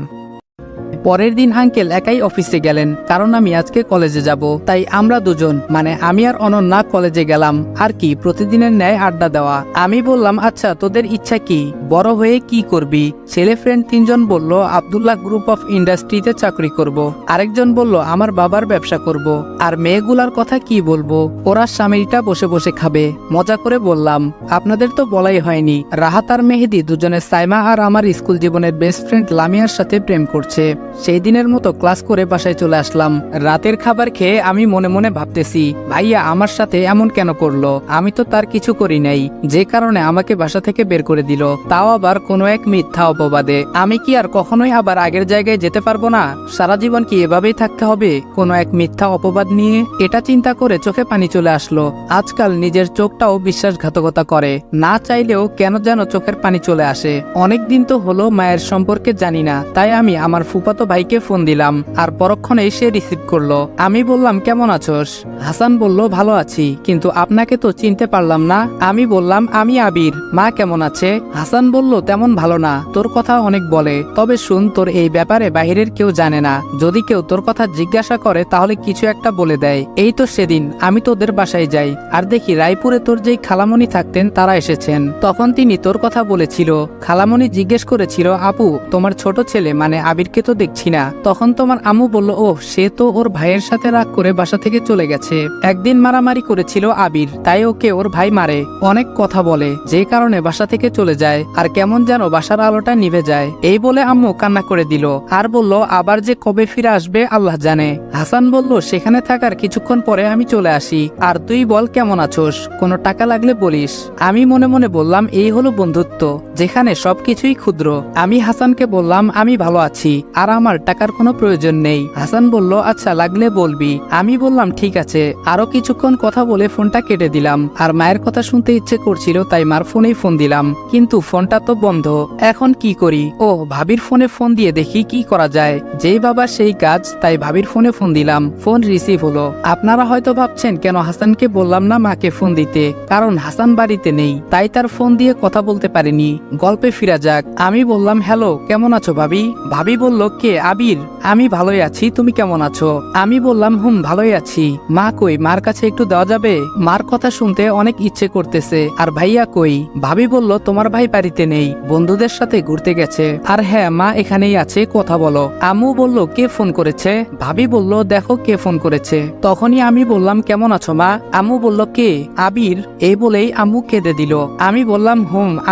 পরের দিন আঙ্কেল একাই অফিসে গেলেন, কারণ আমি আজকে কলেজে যাব। তাই আমরা দুজন মানে আমি আর অনন্যা কলেজে গেলাম, আর কি প্রতিদিনের ন্যায় আড্ডা দেওয়া। আমি বললাম, আচ্ছা তোদের ইচ্ছা কি, বড় হয়ে কি করবি? ছেলে ফ্রেন্ড তিনজন বলল আব্দুল্লাহ গ্রুপ অফ ইন্ডাস্ট্রিতে চাকরি করব, আরেকজন বলল আমার বাবার ব্যবসা করব, আর মেয়েগুলার কথা কি বলবো, ওরা স্বামীটা বসে বসে খাবে। মজা করে বললাম, আপনাদের তো বলাই হয়নি, রাহাত আর মেহেদি দুজনে সাইমা আর আমার স্কুল জীবনের বেস্ট ফ্রেন্ড লামিয়ার সাথে প্রেম করছে। সেই দিনের মতো ক্লাস করে বাসায় চলে আসলাম। রাতের খাবার খেয়ে আমি মনে মনে ভাবতেছি, ভাইয়া আমার সাথে এমন কেন করলো? আমি তো তার কিছু করি নাই, যে কারণে আমাকে বাসা থেকে বের করে দিল, তাও আবার কোনো এক মিথ্যা অপবাদে। আমি কি আর কখনোই আবার আগের জায়গায় যেতে পারবো না? সারা জীবন কি এভাবেই থাকতে হবে কোনো এক মিথ্যা অপবাদ নিয়ে? এটা চিন্তা করে চোখে পানি চলে আসলো। আজকাল নিজের চোখটাও বিশ্বাসঘাতকতা করে, না চাইলেও কেন যেন চোখের পানি চলে আসে। অনেকদিন তো হলো মায়ের সম্পর্কে জানি না, তাই আমি আমার ফুফাতো ভাইকে ফোন দিলাম, আর পরক্ষণেই সে রিসিভ করলো। আমি বললাম, কেমন আছোস? হাসান বলল, ভালো আছি, কিন্তু আপনাকে তো চিনতে পারলাম না। আমি বললাম, আমি আবির। মা কেমন আছে? হাসান বলল, তেমন ভালো না, তোর কথা অনেক বলে, তবে শুন, তোর এই ব্যাপারে বাহিরের কেউ জানে না, যদি কেউ তোর কথা জিজ্ঞাসা করে তাহলে কিছু একটা বলে দেয়। এই তো সেদিন আমি তোদের বাসায় যাই, আর দেখি রায়পুরে তোর যেই খালামণি থাকতেন তারা এসেছেন, তখন তিনি তোর কথা বলেছিল। খালামণি জিজ্ঞেস করেছিল, আপু তোমার ছোট ছেলে মানে আবিরকে তো দেখছি না। তখন তোমার আম্মু বলল, ও সে তো ওর ভাইয়ের সাথে রাগ করে বাসা থেকে চলে গেছে, একদিন মারামারি করেছিল আবির, তাই ওকে ওর ভাই মারে, অনেক কথা বলে, যে কারণে বাসা থেকে চলে যায়, আর কেমন যেন বাসার আলোটা নিভে যায়। এই বলে আম্মু কান্না করে দিল, আর বলল আবার যে কবে ফিরে আসবে আল্লাহ জানে। হাসান বলল, সেখানে থাকার কিছুক্ষণ পরে আমি চলে আসি, আর তুই বল কেমন আছোস, কোনো টাকা লাগলে বলিস। আমি মনে মনে বললাম, এই হলো বন্ধুত্ব, যেখানে সবকিছুই ক্ষুদ্র। আমি হাসানকে বললাম, আমি ভালো আছি, আর আমার টাকার কোনো প্রয়োজন নেই। হাসান বলল, আচ্ছা লাগলে বলবি। আমি বললাম, ঠিক আছে। আরো কিছুক্ষণ কথা বলে ফোনটা কেটে দিলাম, আর মায়ের কথা শুনতে ইচ্ছে করছিল, তাই মার ফোনেই ফোন দিলাম, কিন্তু ফোনটা তো বন্ধ। এখন কি করি? ও ভাবির ফোনে ফোন দিয়ে দেখি কি করা যায়। যেই বাবা সেই কাজ, তাই ভাবির ফোনে ফোন দিলাম। ফোন রিসিভ হলো। আপনারা হয়তো ভাবছেন কেন হাসানকে বললাম না মাকে ফোন দিতে, কারণ হাসান বাড়িতে নেই, তাই তার ফোন দিয়ে কথা বলতে পারিনি। গল্পে ফিরা যাক। আমি বললাম, হ্যালো কেমন আছো ভাবি? ভাবি বলল, কে? আবির। আমি ভালোই আছি, তুমি কেমন আছো? আমি বললাম, ভালোই আছি। মা কই, মার কাছে একটু দেওয়া যাবে? মার কথা শুনতে অনেক ইচ্ছে করতেছে। আর ভাইয়া কই? ভাবি বলল, তোমার ভাই বাড়িতে নেই, বন্ধুদের সাথে ঘুরতে গেছে। আর হ্যাঁ, মা এখানেই আছে, কথা বলো। আম্মু বলল, কে ফোন করেছে? ভাবি বলল, দেখো কে ফোন করেছে। তখনই আমি বললাম, কেমন আছো মা? আম্মু বলল, কে? আবির। এই বলেই আম্মু কেঁদে দিল। আমি বললাম,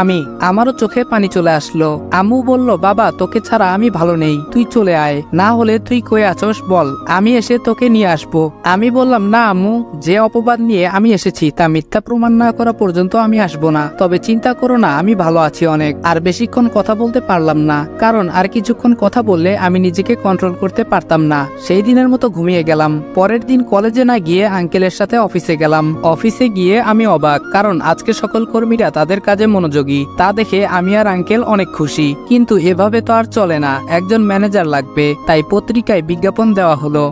আমি। আমারও চোখে পানি চলে আসলো। আম্মু বলল, বাবা তোকে ছাড়া আমি ভালো নেই, তুই চলে আয়, না হলে তুই কই আছোস বল, আমি এসে তোকে নিয়ে আসবো। আমি বললাম, না আম্মু, যে অপবাদ নিয়ে আমি এসেছি তা মিথ্যা প্রমাণ না করা পর্যন্ত আমি আসবো না। তবে চিন্তা করো না, আমি ভালো আছি অনেক। আর বেশিক্ষণ কথা বলতে পারলাম না, কারণ আর কিছুক্ষণ কথা বললে আমি নিজেকে কন্ট্রোল করতে পারতাম না। সেই দিনের মতো ঘুমিয়ে গেলাম। পরের দিন কলেজে না গিয়ে আঙ্কেলের সাথে অফিসে গেলাম। অফিসে গিয়ে আমি অবাক, কারণ আজকে সকল কর্মীরা তাদের কাজে মনোযোগী, তা দেখে আমি আর আঙ্কেল অনেক খুশি। কিন্তু এভাবে তো আর চলে না, একজন ম্যানেজার লাগবে। তাই পত্রিকায় বিজ্ঞাপন দেওয়া হলো,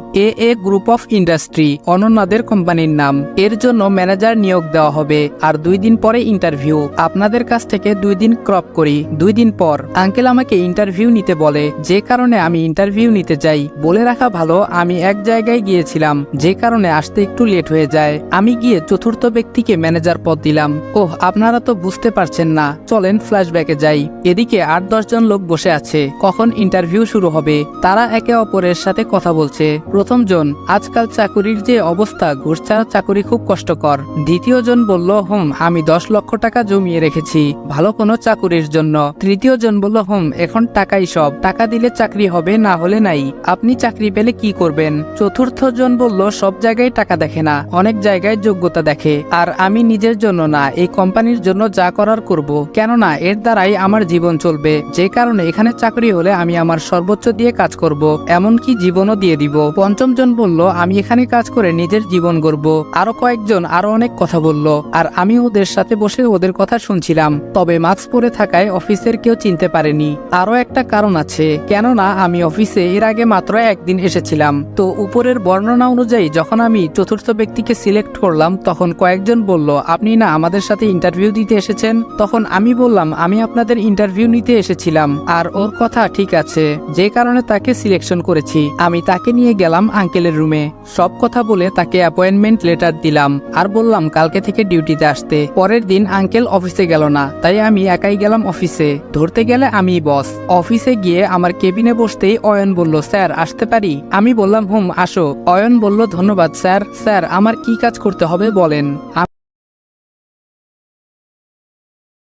এ গ্রুপ অফ ইন্ডাস্ট্রি, অনন্যাদের কোম্পানির নাম, এর জন্য ম্যানেজার নিয়োগ দেওয়া হবে, আর 2 দিন পরে ইন্টারভিউ। আপনাদের কাছ থেকে 2 দিন ক্রপ করি। 2 দিন পর আঙ্কেল আমাকে ইন্টারভিউ নিতে বলে, যে কারণে আমি ইন্টারভিউ নিতে যাই। বলে রাখা ভালো, আমি এক জায়গায় গিয়েছিলাম, যে কারণে আসতে একটু লেট হয়ে যায়। আমি গিয়ে চতুর্থ ব্যক্তিকে ম্যানেজার পদ দিলাম। ওহ, আপনারা তো বুঝতে পারছেন না, চলেন ফ্ল্যাশব্যাকে যাই। এদিকে 8-10 জন লোক বসে আছে, কখন ইন্টারভিউ শুরু হবে। তারা একে অপরের সাথে কথা বলছে। প্রথম জন, আজকাল চাকুরির যে অবস্থা, ঘুষ ছাড়া চাকুরি খুব কষ্টকর। দ্বিতীয় জন বলল, আমি 10 লক্ষ টাকা জমিয়ে রেখেছি ভালো কোনো চাকুরির জন্য। তৃতীয় জন বলল, এখন টাকাই সব, টাকা দিলে চাকরি হবে, না হলে নাই, আপনি চাকরি পেলে কি করবেন? চতুর্থ জন বলল, সব জায়গায় টাকা দেখে না, অনেক জায়গায় যোগ্যতা দেখে, আর আমি নিজের জন্য না, এই কোম্পানির জন্য যা করার করব, কেননা এর দ্বারাই আমার জীবন চলবে, যে কারণে এখানে চাকরি হলে আমি আমার সর্বোচ্চ দিয়ে কাজ করব, এমনকি জীবনও দিয়ে দিব। পঞ্চম জন বলল, আমি এখানে কাজ করে নিজের জীবন গড়ব। আরো কয়েকজন আরো অনেক কথা বলল, আর আমি ওদের সাথে বসে ওদের কথা শুনছিলাম। তবে মাস্ক পরে থাকায় অফিসের কেউ চিনতে পারেনি। আরো একটা কারণ আছে, কেননা আমি অফিসে এর আগে মাত্র একদিন এসেছিলাম। তো উপরের বর্ণনা অনুযায়ী যখন আমি চতুর্থ ব্যক্তিকে সিলেক্ট করলাম, তখন কয়েকজন বলল, আপনি না আমাদের সাথে ইন্টারভিউ দিতে এসেছেন? তখন আমি বললাম, আমি আপনাদের ইন্টারভিউ নিতে এসেছিলাম। আর ওর কথা ঠিক আছে, যে কারণে তাকে সিলেকশন করেছি। আমি তাকে নিয়ে গেলাম আঙ্কেলের রুমে। সব কথা বলে তাকে অ্যাপয়েন্টমেন্ট লেটার দিলাম আর বললাম কালকে থেকে ডিউটিতে আসতে। পরের দিন আঙ্কেল অফিসে গেল না, তাই আমি একাই গেলাম অফিসে। ধরতে গেলে আমি বস। অফিসে গিয়ে আমার কেবিনে বসতেই অয়ন বলল, স্যার আসতে পারি? আমি বললাম হুম আসো। অয়ন বলল, ধন্যবাদ স্যার। স্যার আমার কি কাজ করতে হবে বলেন।